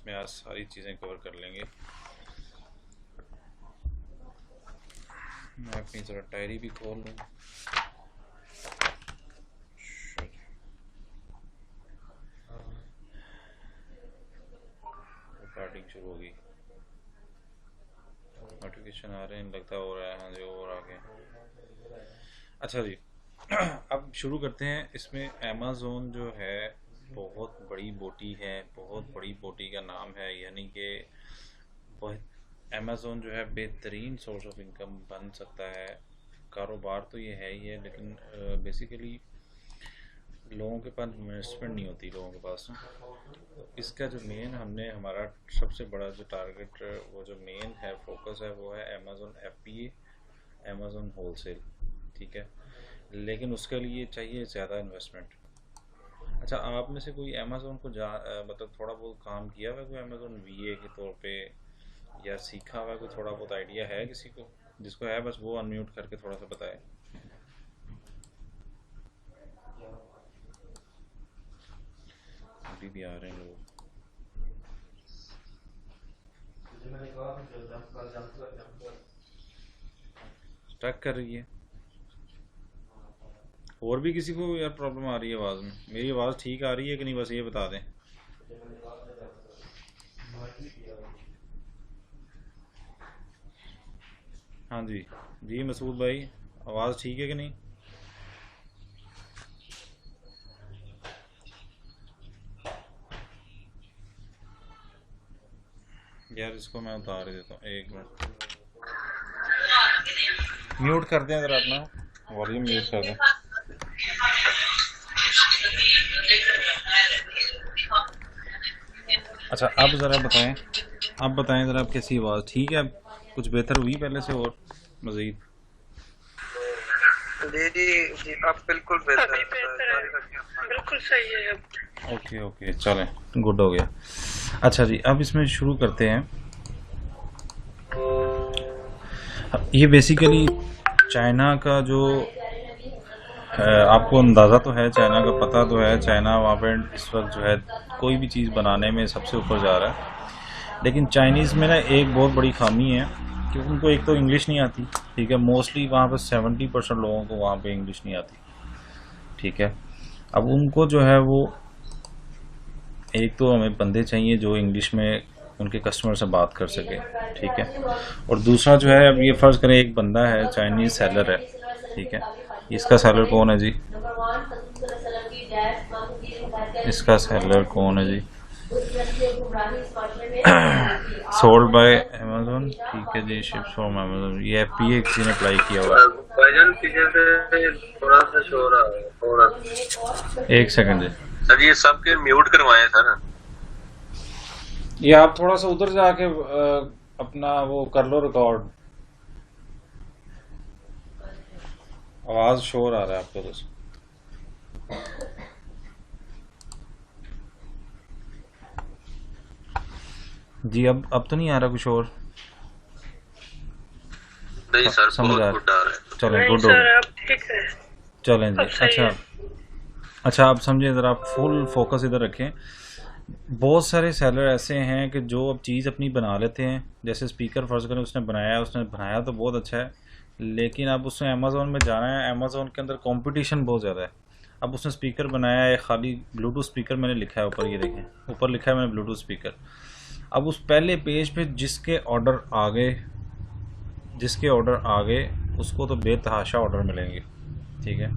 इसमें आज सारी चीज़ें कवर कर लेंगे। मैं अपनी ज़रा डायरी भी खोल लूँ। रिकॉर्डिंग शुरू होगी। नोटिफिकेशन आ रहे हैं, लगता हो रहा है। हाँ जी, और आ गए। अच्छा जी, अब शुरू करते हैं। इसमें अमेज़ोन जो है बहुत बड़ी बोटी है, बहुत बड़ी बोटी का नाम है, यानी कि बहुत अमेज़ोन जो है बेहतरीन सोर्स ऑफ इनकम बन सकता है। कारोबार तो ये है ही है, लेकिन बेसिकली लोगों के पास इन्वेस्टमेंट नहीं होती लोगों के पास ना। तो इसका जो मेन हमने हमारा सबसे बड़ा जो टारगेट, वो जो मेन है फोकस है, वो है अमेज़ोन FBA, अमेज़ोन होलसेल। ठीक है, लेकिन उसके लिए चाहिए ज़्यादा इन्वेस्टमेंट। अच्छा, आप में से कोई अमेज़ोन को मतलब थोड़ा बहुत काम किया हुआ है, कोई अमेज़ोन VA के तौर पे, या सीखा हुआ है, कोई थोड़ा बहुत आइडिया है किसी को? जिसको है बस वो अनम्यूट करके थोड़ा सा बताए। अभी भी आ रहे हैं लोग। स्टक कर रही है। और भी किसी को यार प्रॉब्लम आ रही है आवाज़ में? मेरी आवाज़ ठीक आ रही है कि नहीं, बस ये बता दें। हाँ जी, जी मसूद भाई, आवाज़ ठीक है कि नहीं? यार इसको मैं उतार ही देता हूँ, एक मिनट। म्यूट कर दें ज़रा, अपना वॉल्यूम म्यूट कर दें। अच्छा, अब ज़रा बताएं, आप बताएं ज़रा, आप कैसी आवाज़ ठीक है? कुछ बेहतर हुई पहले से और मज़ीद? जी जी जी, अब बिल्कुल बेहतर अभी बेहतर है, बिल्कुल सही है अब। ओके ओके, चलें, गुड हो गया। अच्छा जी, अब इसमें शुरू करते हैं। ये बेसिकली चाइना का जो आपको अंदाज़ा तो है, चाइना का पता तो है, चाइना वहाँ पे इस वक्त जो है कोई भी चीज़ बनाने में सबसे ऊपर जा रहा है। लेकिन चाइनीज़ में ना एक बहुत बड़ी खामी है कि उनको एक तो इंग्लिश नहीं आती। ठीक है, मोस्टली वहाँ पे 70% लोगों को वहाँ पे इंग्लिश नहीं आती। ठीक है, अब उनको जो है वो, एक तो हमें बंदे चाहिए जो इंग्लिश में उनके कस्टमर से बात कर सके। ठीक है, और दूसरा जो है, अब ये फ़र्ज़ करें एक बंदा है, चाइनीज़ सेलर है। ठीक है, इसका सेलर कौन है जी? इसका सेलर कौन है जी? Sold by Amazon. ठीक है जी, शिप्स फ्रॉम अमेज़न। ये FBA किसी ने अप्लाई किया हुआ है। भाईजान पीछे से थोड़ा सा शोर आ रहा है, थोड़ा सा। एक सेकंड जी सर, ये सबके म्यूट करवाएं सर। ये आप थोड़ा सा उधर जाके अपना वो कर लो रिकॉर्ड। आवाज़ शोर आ रहा है आपको तो। जी, अब तो नहीं आ रहा कुछ और? नहीं सर, समझ बहुत आ गुड आ रहा है। चलें, नहीं गुड हो सर, गया। अब ठीक है, चलें जी। अब सही अच्छा है। अच्छा, आप समझे ज़रा, आप फुल फोकस इधर रखें। बहुत सारे सेलर ऐसे हैं कि जो अब चीज़ अपनी बना लेते हैं, जैसे स्पीकर फर्ज करें, उसने बनाया तो बहुत अच्छा है, लेकिन अब उसने अमेज़ोन में जाना है। अमेज़ोन के अंदर कंपटीशन बहुत ज़्यादा है। अब उसने स्पीकर बनाया है, खाली ब्लूटूथ स्पीकर मैंने लिखा है ऊपर, ये देखें ऊपर लिखा है मैंने ब्लूटूथ स्पीकर। अब उस पहले पेज पे जिसके ऑर्डर आ गए उसको तो बेतहाशा ऑर्डर मिलेंगे। ठीक है,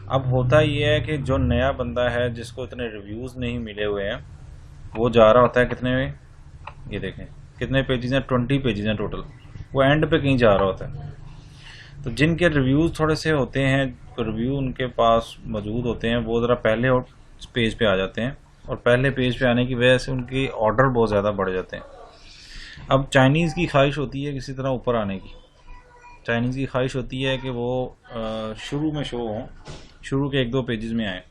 अब होता ये है कि जो नया बंदा है, जिसको इतने रिव्यूज़ नहीं मिले हुए हैं, वो जा रहा होता है कितने में, ये देखें कितने पेजेस हैं, 20 पेजेस हैं टोटल। वो एंड पे कहीं जा रहा होता है। तो जिनके रिव्यूज़ थोड़े से होते हैं, रिव्यू उनके पास मौजूद होते हैं, वो ज़रा पहले पेज पे आ जाते हैं, और पहले पेज पे आने की वजह से उनकी ऑर्डर बहुत ज़्यादा बढ़ जाते हैं। अब चाइनीज़ की ख्वाहिश होती है किसी तरह ऊपर आने की। चाइनीज़ की ख्वाहिश होती है कि वो शुरू में शो हों, शुरू के 1-2 पेजेस में आए।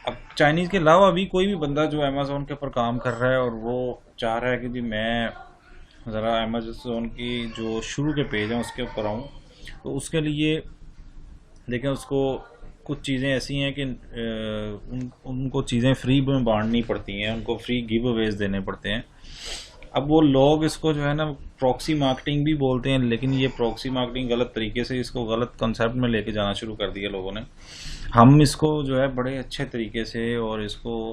अब चाइनीज़ के अलावा भी कोई भी बंदा जो अमेज़ोन के ऊपर काम कर रहा है और वो चाह रहा है कि जी मैं ज़रा अमेज़ोन की जो शुरू के पेज हैं उसके ऊपर आऊँ, तो उसके लिए देखें उसको कुछ चीज़ें ऐसी हैं कि उनको चीज़ें फ्री में बांटनी पड़ती हैं, उनको फ्री गिव अवेज देने पड़ते हैं। अब वो लोग इसको जो है ना प्रॉक्सी मार्केटिंग भी बोलते हैं, लेकिन ये प्रॉक्सी मार्केटिंग गलत तरीके से, इसको गलत कंसेप्ट में लेके जाना शुरू कर दिया लोगों ने। हम इसको जो है बड़े अच्छे तरीके से और इसको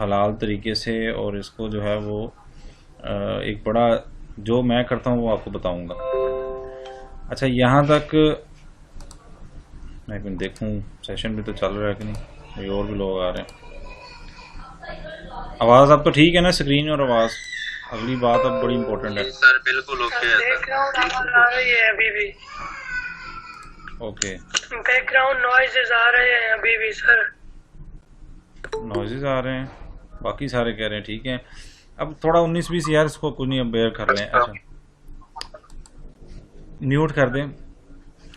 हलाल तरीके से और इसको जो है वो एक बड़ा जो मैं करता हूँ वो आपको बताऊँगा। अच्छा, यहाँ तक मैं एक मिनट देखूँ सेशन भी तो चल रहा है कि नहीं, कोई और भी लोग आ रहे हैं। आवाज़ अब तो ठीक है ना, स्क्रीन और आवाज़? अगली बात अब बड़ी इम्पोर्टेंट है। सर बिल्कुल ओके है सर। बैकग्राउंड आवाज आ रही है अभी भी। ओके, बैकग्राउंड नॉइजेस आ रहे हैं अभी भी सर। नॉइजेस आ रहे हैं, बाकी सारे कह रहे हैं ठीक है। अब थोड़ा 19-20 यार इसको कुछ नहीं बेयर कर लें। अच्छा, म्यूट कर दें।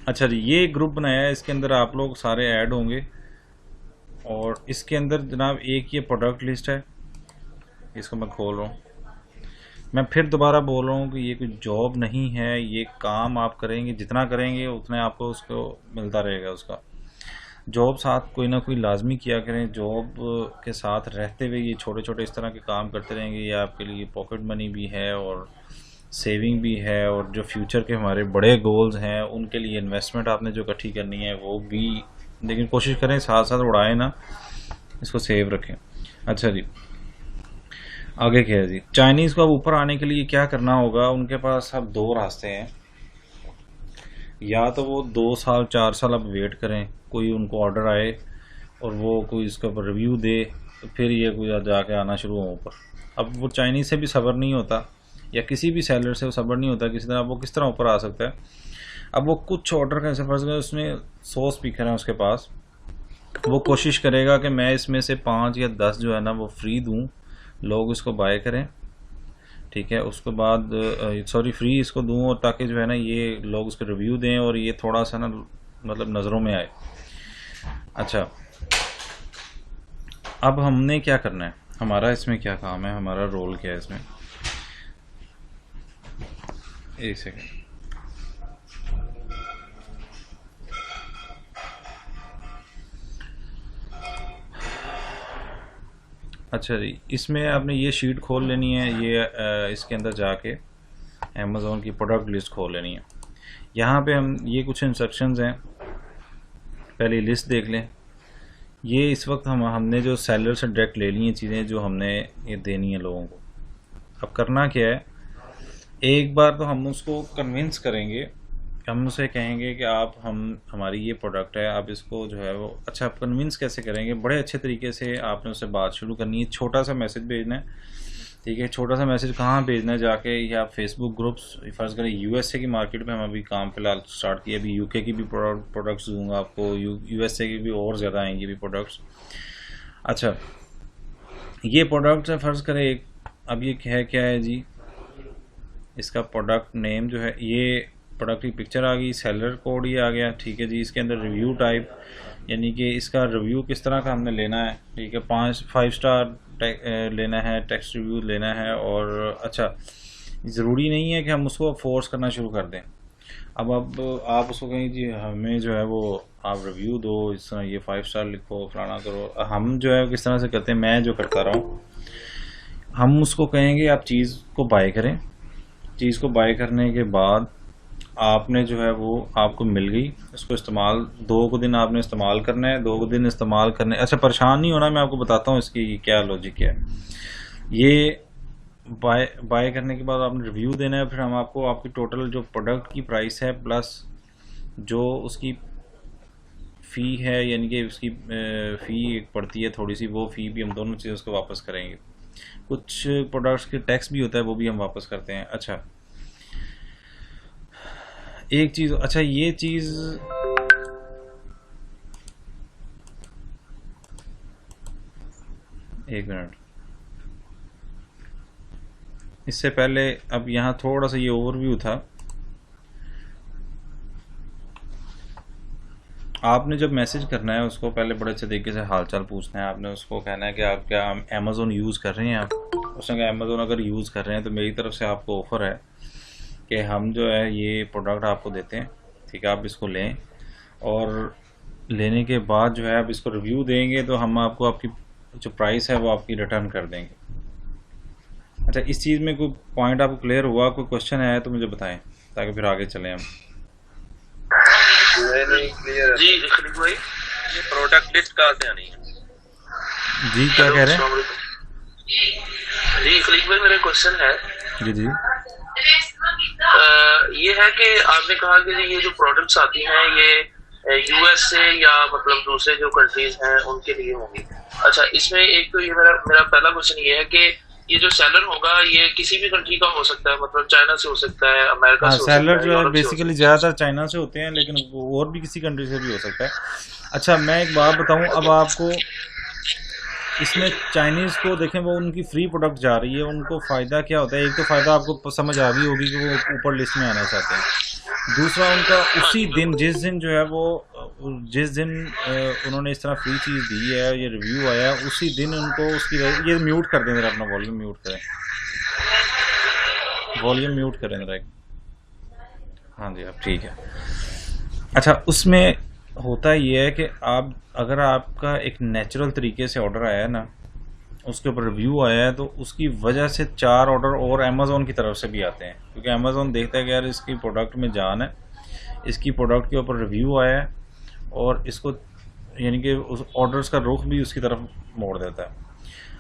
अच्छा जी, ये ग्रुप बनाया है, इसके अंदर आप लोग सारे ऐड होंगे और इसके अंदर जनाब एक ये प्रोडक्ट लिस्ट है, इसको मैं खोल रहा हूँ। मैं फिर दोबारा बोल रहा हूँ कि ये कोई जॉब नहीं है, ये काम आप करेंगे, जितना करेंगे उतना आपको उसको मिलता रहेगा उसका। जॉब साथ कोई ना कोई लाजमी किया करें, जॉब के साथ रहते हुए ये छोटे छोटे इस तरह के काम करते रहेंगे, ये आपके लिए पॉकेट मनी भी है और सेविंग भी है, और जो फ्यूचर के हमारे बड़े गोल्स हैं उनके लिए इन्वेस्टमेंट आपने जो इकट्ठी करनी है वो भी, लेकिन कोशिश करें साथ साथ उड़ाएं ना, इसको सेव रखें। अच्छा जी, आगे क्या है जी? चाइनीज़ को अब ऊपर आने के लिए क्या करना होगा? उनके पास अब 2 रास्ते हैं। या तो वो 2 साल 4 साल अब वेट करें, कोई उनको ऑर्डर आए और वो कोई इसके ऊपर रिव्यू दे, तो फिर ये कोई जाके आना शुरू हो ऊपर। अब वो चाइनीज़ से भी सब्र नहीं होता, या किसी भी सेलर से वो सब्र नहीं होता किसी तरह, वो किस तरह ऊपर आ सकता है। अब वो कुछ ऑर्डर का ऐसे फर्ज करें उसमें 100 स्पीकर हैं उसके पास, वो कोशिश करेगा कि मैं इसमें से 5 या 10 जो है ना वो फ्री दूँ, लोग इसको बाय करें, ठीक है। उसके बाद सॉरी फ्री इसको दूँ, और ताकि जो है ना ये लोग उसके रिव्यू दें और ये थोड़ा सा ना मतलब नज़रों में आए। अच्छा, अब हमने क्या करना है, हमारा इसमें क्या काम है, हमारा रोल क्या है इसमें? एक सेकेंड, अच्छा जी, इसमें आपने ये शीट खोल लेनी है, ये इसके अंदर जाके अमेज़ोन की प्रोडक्ट लिस्ट खोल लेनी है। यहाँ पे हम ये कुछ इंस्ट्रक्शंस हैं, पहले लिस्ट देख लें। ये इस वक्त हमने जो सेलर से डायरेक्ट ले ली हैं चीज़ें जो हमने ये देनी है लोगों को। अब करना क्या है, एक बार तो हम उसको कन्विंस करेंगे, हम उसे कहेंगे कि आप हमारी ये प्रोडक्ट है, आप इसको जो है वो, अच्छा आप कन्विंस कैसे करेंगे? बड़े अच्छे तरीके से आपने उससे बात शुरू करनी है, छोटा सा मैसेज भेजना है, ठीक है। छोटा सा मैसेज कहाँ भेजना है? जाके या फेसबुक ग्रुप्स, फ़र्ज़ करें यूएसए की मार्केट में हम अभी काम फ़िलहाल स्टार्ट किया, अभी यूके की भी प्रोडक्ट्स दूंगा आपको, यूएसए की भी और ज़्यादा आएंगी भी प्रोडक्ट्स। अच्छा, ये प्रोडक्ट्स है, फ़र्ज़ करें एक, अब ये क्या है जी, इसका प्रोडक्ट नेम जो है, ये प्रोडक्ट की पिक्चर आ गई, सेलर कोड ये आ गया, ठीक है जी। इसके अंदर रिव्यू टाइप, यानी कि इसका रिव्यू किस तरह का हमने लेना है, ठीक है। 5 स्टार लेना है, टेक्स्ट रिव्यू लेना है। और अच्छा, ज़रूरी नहीं है कि हम उसको फोर्स करना शुरू कर दें। अब आप उसको कहें जी हमें जो है वो आप रिव्यू दो, इस तरह ये 5 स्टार लिखो, फलाना करो। हम जो है किस तरह से करते हैं, मैं जो करता रहा हूँ, हम उसको कहेंगे आप चीज़ को बाय करें। चीज़ को बाय करने के बाद आपने जो है वो आपको मिल गई, इसको इस्तेमाल 2 दिन आपने इस्तेमाल करना है, 2 दिन इस्तेमाल करने। अच्छा, परेशान नहीं होना, मैं आपको बताता हूँ इसकी क्या लॉजिक है। ये बाय करने के बाद आपने रिव्यू देना है, फिर हम आपको आपकी टोटल जो प्रोडक्ट की प्राइस है प्लस जो उसकी फ़ी है, यानी कि उसकी फ़ी पड़ती है थोड़ी सी, वो फ़ी भी हम दोनों चीज़ उसको वापस करेंगे। कुछ प्रोडक्ट्स के टैक्स भी होता है, वो भी हम वापस करते हैं। अच्छा, एक चीज़, अच्छा ये चीज़ एक मिनट, इससे पहले अब यहाँ थोड़ा सा ये ओवरव्यू था। आपने जब मैसेज करना है उसको पहले बड़े अच्छे तरीके से हालचाल पूछना है। आपने उसको कहना है कि आप क्या अमेज़ोन यूज़ कर रहे हैं, आप उसने कहा अमेज़ोन अगर यूज़ कर रहे हैं तो मेरी तरफ से आपको ऑफ़र है कि हम जो है ये प्रोडक्ट आपको देते हैं, ठीक है, आप इसको लें। और लेने के बाद जो है आप इसको रिव्यू देंगे तो हम आपको आपकी जो प्राइस है वो आपकी रिटर्न कर देंगे। अच्छा, इस चीज़ में कोई पॉइंट आपको क्लियर हुआ, कोई क्वेश्चन है तो मुझे बताएं ताकि फिर आगे चलें हम। नहीं क्लियर जी खलीक भाई, ये प्रोडक्ट लिस्ट कहाँ से आनी है? जी क्या कह रहे हैं? जी खलीक भाई, मेरा क्वेश्चन है जी जी ये है कि आपने कहा कि ये जो प्रोडक्ट्स आती हैं ये यूएस से या मतलब दूसरे जो कंट्रीज हैं उनके लिए होंगी। अच्छा, इसमें एक तो ये मेरा पहला क्वेश्चन ये है कि ये जो सेलर होगा ये किसी भी कंट्री का हो सकता है, मतलब चाइना से हो सकता है, अमेरिका से हो सकता है, सेलर जो है यूरोप से हो बेसिकली ज़्यादातर चाइना से होते हैं, लेकिन वो और भी किसी कंट्री से भी हो सकता है। अच्छा, मैं एक बात बताऊं, अब आपको इसमें चाइनीज़ को देखें, वो उनकी फ्री प्रोडक्ट जा रही है, उनको फ़ायदा क्या होता है? एक तो फ़ायदा आपको समझ आ गई होगी कि वो ऊपर लिस्ट में आना चाहते हैं। दूसरा, उनका उसी दिन जिस दिन जो है वो जिस दिन उन्होंने इस तरह फ्री चीज़ दी है, ये रिव्यू आया, उसी दिन उनको उसकी ये म्यूट कर दें ज़रा, अपना वॉल्यूम म्यूट करें, वॉल्यूम म्यूट करें ज़रा। हाँ जी, अब ठीक है। अच्छा, उसमें होता ये है कि आप अगर आपका एक नेचुरल तरीके से ऑर्डर आया है ना, उसके ऊपर रिव्यू आया है, तो उसकी वजह से 4 ऑर्डर और अमेज़ॉन की तरफ से भी आते हैं, क्योंकि अमेज़ॉन देखता है कि यार इसकी प्रोडक्ट में जान है, इसकी प्रोडक्ट के ऊपर रिव्यू आया है, और इसको यानी कि उस ऑर्डर्स का रुख भी उसकी तरफ मोड़ देता है।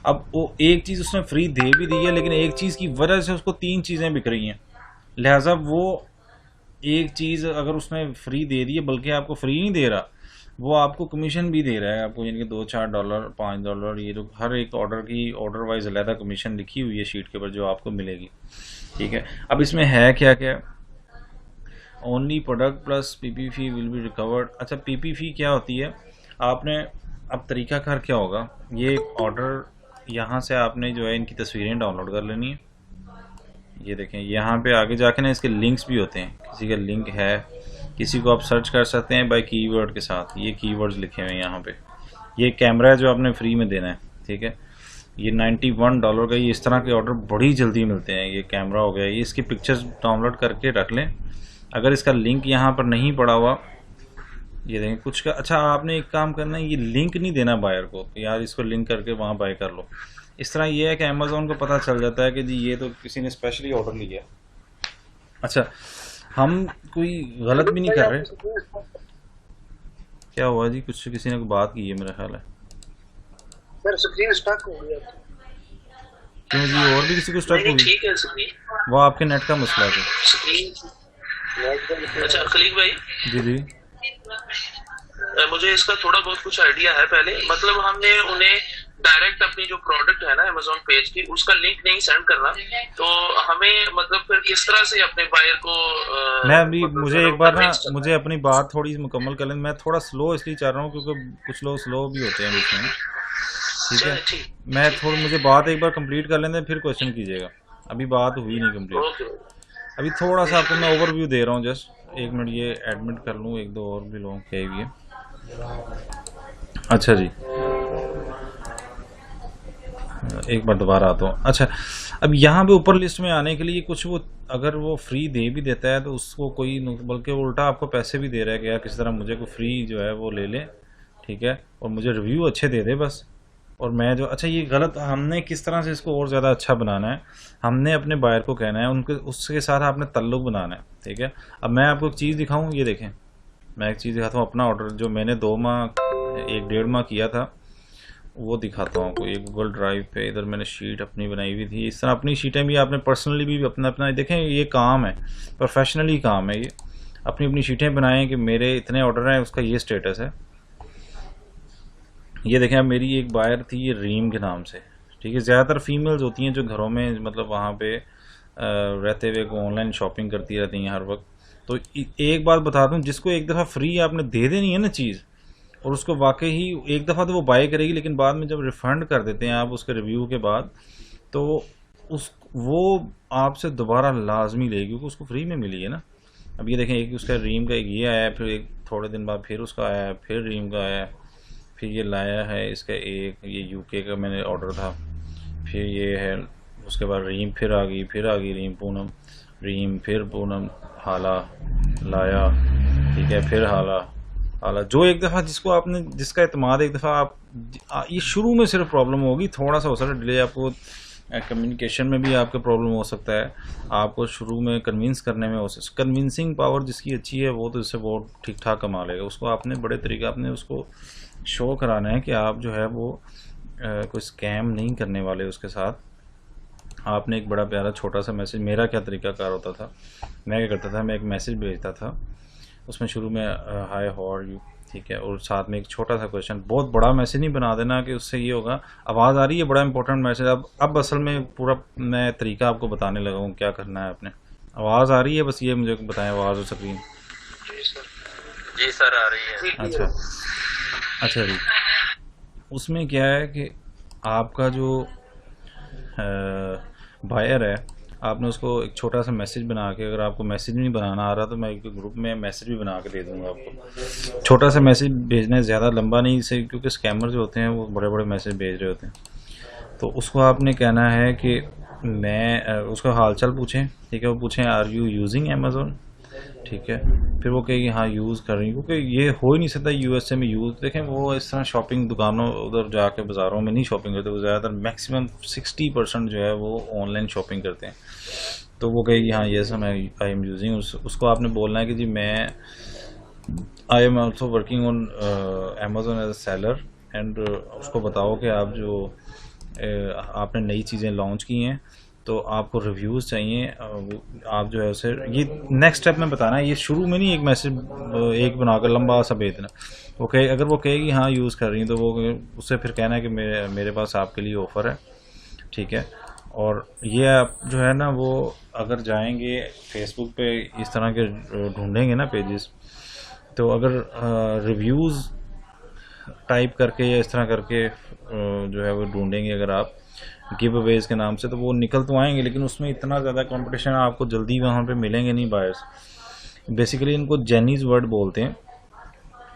अब वो एक चीज़ उसने फ्री दे भी दी है, लेकिन एक चीज़ की वजह से उसको 3 चीज़ें बिक रही हैं, लिहाजा वो एक चीज़ अगर उसने फ्री दे दी है, बल्कि आपको फ्री नहीं दे रहा, वो आपको कमीशन भी दे रहा है, आपको यानी कि $2-4 $5, ये जो हर एक ऑर्डर की ऑर्डर वाइज अलहदा कमीशन लिखी हुई है शीट के ऊपर जो आपको मिलेगी। ठीक है, अब इसमें है क्या क्या, only product plus PP fee will be recovered. अच्छा, पीपी फी क्या होती है? आपने अब तरीकाकार क्या होगा, ये ऑर्डर यहाँ से आपने जो है इनकी तस्वीरें डाउनलोड कर लेनी है। ये देखें, यहाँ पे आगे जाके ना इसके लिंक्स भी होते हैं, किसी का लिंक है, किसी को आप सर्च कर सकते हैं बाय कीवर्ड के साथ, ये कीवर्ड्स लिखे हुए हैं यहाँ पे। ये कैमरा है जो आपने फ्री में देना है, ठीक है, ये $91 का। ये इस तरह के ऑर्डर बड़ी जल्दी मिलते हैं। ये कैमरा हो गया, ये इसकी पिक्चर्स डाउनलोड करके रख लें। अगर इसका लिंक यहाँ पर नहीं पड़ा हुआ, ये देखें कुछ का। अच्छा, आपने एक काम करना है, ये लिंक नहीं देना बायर को, यार इसको लिंक करके वहाँ बाय कर लो। इस तरह ये है कि अमेज़ॉन को पता चल जाता है कि जी ये तो किसी ने स्पेशली ऑर्डर लिया। अच्छा, हम कोई गलत भी नहीं कर रहे। क्या हुआ जी? कुछ किसी ने बात की है मेरा ख्याल है। सर स्क्रीन स्टक हो गया। क्यों जी, और भी किसी को स्टक हुई? ठीक है स्क्रीन, वो आपके नेट का मसला है। अच्छा खलीक भाई, जी जी, मुझे इसका थोड़ा बहुत कुछ आइडिया है। पहले मतलब हमने उन्हें डायरेक्ट अपनी जो प्रोडक्ट है ना अमेज़ॉन पेज की, उसका लिंक नहीं सेंड करना, तो हमें मतलब फिर किस तरह से अपने बायर को मैं अभी मतलब मुझे एक बार ना मुझे अपनी बात थोड़ी सी मुकम्मल कर लें। मैं थोड़ा स्लो इसलिए चाह रहा हूँ क्योंकि कुछ लोग स्लो भी होते हैं बीच में। ठीक है, मैं थोड़ी मुझे बात एक बार कंप्लीट कर लेते हैं, फिर क्वेश्चन कीजिएगा। अभी बात हुई नहीं कंप्लीट। अभी थोड़ा सा आपको मैं ओवरव्यू दे रहा हूँ, जस्ट एक मिनट ये एडमिट कर लूँ, एक दो और भी लोग कहे हुए। अच्छा जी, एक बार दोबारा आता हूँ। अच्छा, अब यहाँ पे ऊपर लिस्ट में आने के लिए कुछ वो अगर वो फ्री दे भी देता है तो उसको कोई, बल्कि उल्टा आपको पैसे भी दे रहा है कि यार किसी तरह मुझे कोई फ्री जो है वो ले ले, ठीक है, और मुझे रिव्यू अच्छे दे दे बस, और मैं जो। अच्छा, ये गलत। हमने किस तरह से इसको और ज़्यादा अच्छा बनाना है, हमने अपने बायर को कहना है, उनके उसके साथ आपने ताल्लुक़ बनाना है। ठीक है, अब मैं आपको एक चीज़ दिखाऊँ, ये देखें, मैं एक चीज़ दिखाता हूँ। अपना ऑर्डर जो मैंने 2 माह 1-1.5 माह किया था वो दिखाता हूँ आपको। एक गूगल ड्राइव पे इधर मैंने शीट अपनी बनाई हुई थी। इस तरह अपनी शीटें भी आपने पर्सनली भी अपना अपना देखें, ये काम है, प्रोफेशनली काम है ये। अपनी अपनी शीटें बनाएं कि मेरे इतने ऑर्डर हैं, उसका ये स्टेटस है। ये देखें, अब मेरी एक बायर थी ये रीम के नाम से, ठीक है। ज़्यादातर फीमेल्स होती हैं जो घरों में मतलब वहाँ पे रहते हुए ऑनलाइन शॉपिंग करती रहती हैं हर वक्त। तो एक बात बता दूँ, जिसको एक दफ़ा फ्री आपने दे देनी है ना चीज़, और उसको वाकई ही एक दफ़ा तो वो बाय करेगी, लेकिन बाद में जब रिफ़ंड कर देते हैं आप उसके रिव्यू के बाद, तो वो आपसे दोबारा लाजमी लेगी क्योंकि उसको फ्री में मिली है ना। अब ये देखें, एक उसका रीम का एक ये आया है, फिर एक थोड़े दिन बाद फिर उसका आया है, फिर रीम का आया है, फिर ये लाया है इसका एक, ये यूके का मैंने ऑर्डर था, फिर ये है, उसके बाद रीम फिर आ गई रीम पूनम, रीम फिर पूनम, हाला लाया, ठीक है, फिर हाला, हालांकि जो एक दफ़ा जिसको आपने जिसका एतमाद एक दफ़ा आप ये शुरू में सिर्फ प्रॉब्लम होगी, थोड़ा सा हो सकता है डिले, आपको कम्युनिकेशन में भी आपका प्रॉब्लम हो सकता है, आपको शुरू में कन्विंस करने में हो सकता है। कन्विंसिंग पावर जिसकी अच्छी है वो तो इससे बहुत ठीक ठाक कमा लेगा। उसको आपने बड़े तरीके आपने उसको शो कराना है कि आप जो है वो कोई स्कैम नहीं करने वाले उसके साथ। आपने एक बड़ा प्यारा छोटा सा मैसेज, मेरा क्या तरीकाकार होता था, मैं क्या करता था, मैं एक मैसेज भेजता था, उसमें शुरू में हाय हाउ आर यू, ठीक है, और साथ में एक छोटा सा क्वेश्चन। बहुत बड़ा मैसेज नहीं बना देना कि उससे ये होगा। आवाज़ आ रही है, बड़ा इंपॉर्टेंट मैसेज। अब असल में पूरा मैं तरीका आपको बताने लगा हूँ क्या करना है आपने। आवाज़ आ रही है, बस ये मुझे बताएं आवाज़ और स्क्रीन। जी सर आ रही है। अच्छा जी, उसमें क्या है कि आपका जो बायर है, आपने उसको एक छोटा सा मैसेज बना के, अगर आपको मैसेज नहीं बनाना आ रहा तो मैं एक ग्रुप में मैसेज भी बना के दे दूंगा आपको। छोटा सा मैसेज भेजना है, ज़्यादा लंबा नहीं, इसे क्योंकि स्कैमर जो होते हैं वो बड़े बड़े मैसेज भेज रहे होते हैं। तो उसको आपने कहना है कि मैं उसका हाल चाल पूछें, ठीक है, वो पूछें आर यू यूजिंग अमेज़ोन, ठीक है, फिर वो कहेगी हाँ यूज़ कर रही हूँ, क्योंकि ये हो ही नहीं सकता यूएसए में यूज़। देखें वो इस तरह शॉपिंग दुकानों उधर जाके बाज़ारों में नहीं शॉपिंग करते, वो ज़्यादातर मैक्सिमम 60% जो है वो ऑनलाइन शॉपिंग करते हैं। तो वो कहेगी हाँ येस आई एम यूजिंग। उसको आपने बोलना है कि जी मैं I am also working on Amazon as a seller, and उसको बताओ कि आप जो आपने नई चीज़ें लॉन्च की हैं तो आपको रिव्यूज़ चाहिए, आप जो है उसे ये नेक्स्ट स्टेप में बताना है, ये शुरू में नहीं एक मैसेज एक बनाकर लंबा सा भेजना। ओके, अगर वो कहेगी हाँ यूज़ कर रही हैं तो वो उससे फिर कहना है कि मेरे पास आपके लिए ऑफ़र है, ठीक है। और ये आप जो है ना वो अगर जाएंगे फेसबुक पे इस तरह के ढूंढेंगे ना पेजेस, तो अगर रिव्यूज़ टाइप करके या इस तरह करके जो है वो ढूंढेंगे अगर आप गिव अवेज के नाम से, तो वो निकल तो आएंगे, लेकिन उसमें इतना ज़्यादा कंपटीशन है, आपको जल्दी वहाँ पे मिलेंगे नहीं बायर्स। बेसिकली इनको जेनीज वर्ड बोलते हैं,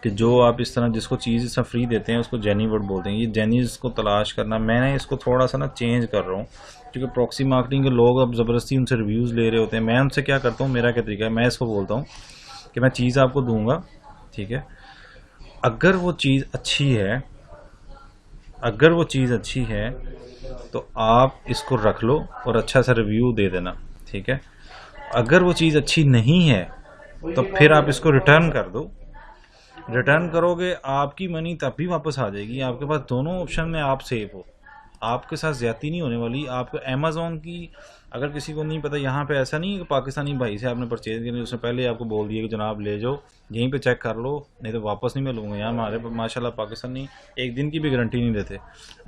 कि जो आप इस तरह जिसको चीज़ इसमें फ्री देते हैं उसको जेनी वर्ड बोलते हैं। ये जेनीज को तलाश करना, मैंने इसको थोड़ा सा ना चेंज कर रहा हूँ, क्योंकि प्रॉक्सी मार्केटिंग के लोग अब ज़बरदस्ती उनसे रिव्यूज़ ले रहे होते हैं। मैं उनसे क्या करता हूँ, मेरा क्या तरीका है, मैं इसको बोलता हूँ कि मैं चीज़ आपको दूँगा, ठीक है, अगर वो चीज़ अच्छी है तो आप इसको रख लो और अच्छा सा रिव्यू दे देना, ठीक है। अगर वो चीज़ अच्छी नहीं है तो फिर आप इसको रिटर्न कर दो। रिटर्न करोगे आपकी मनी तब भी वापस आ जाएगी, आपके पास दोनों ऑप्शन में आप सेफ हो, आपके साथ ज़्यादती नहीं होने वाली। आपको अमेज़ॉन की अगर किसी को नहीं पता, यहाँ पे ऐसा नहीं है कि पाकिस्तानी भाई से आपने परचेज करनी, उसने पहले आपको बोल दिया कि जनाब ले जाओ यहीं पे चेक कर लो, नहीं तो वापस नहीं मिलूँगा। यहाँ हमारे माशाल्लाह पाकिस्तानी एक दिन की भी गारंटी नहीं देते,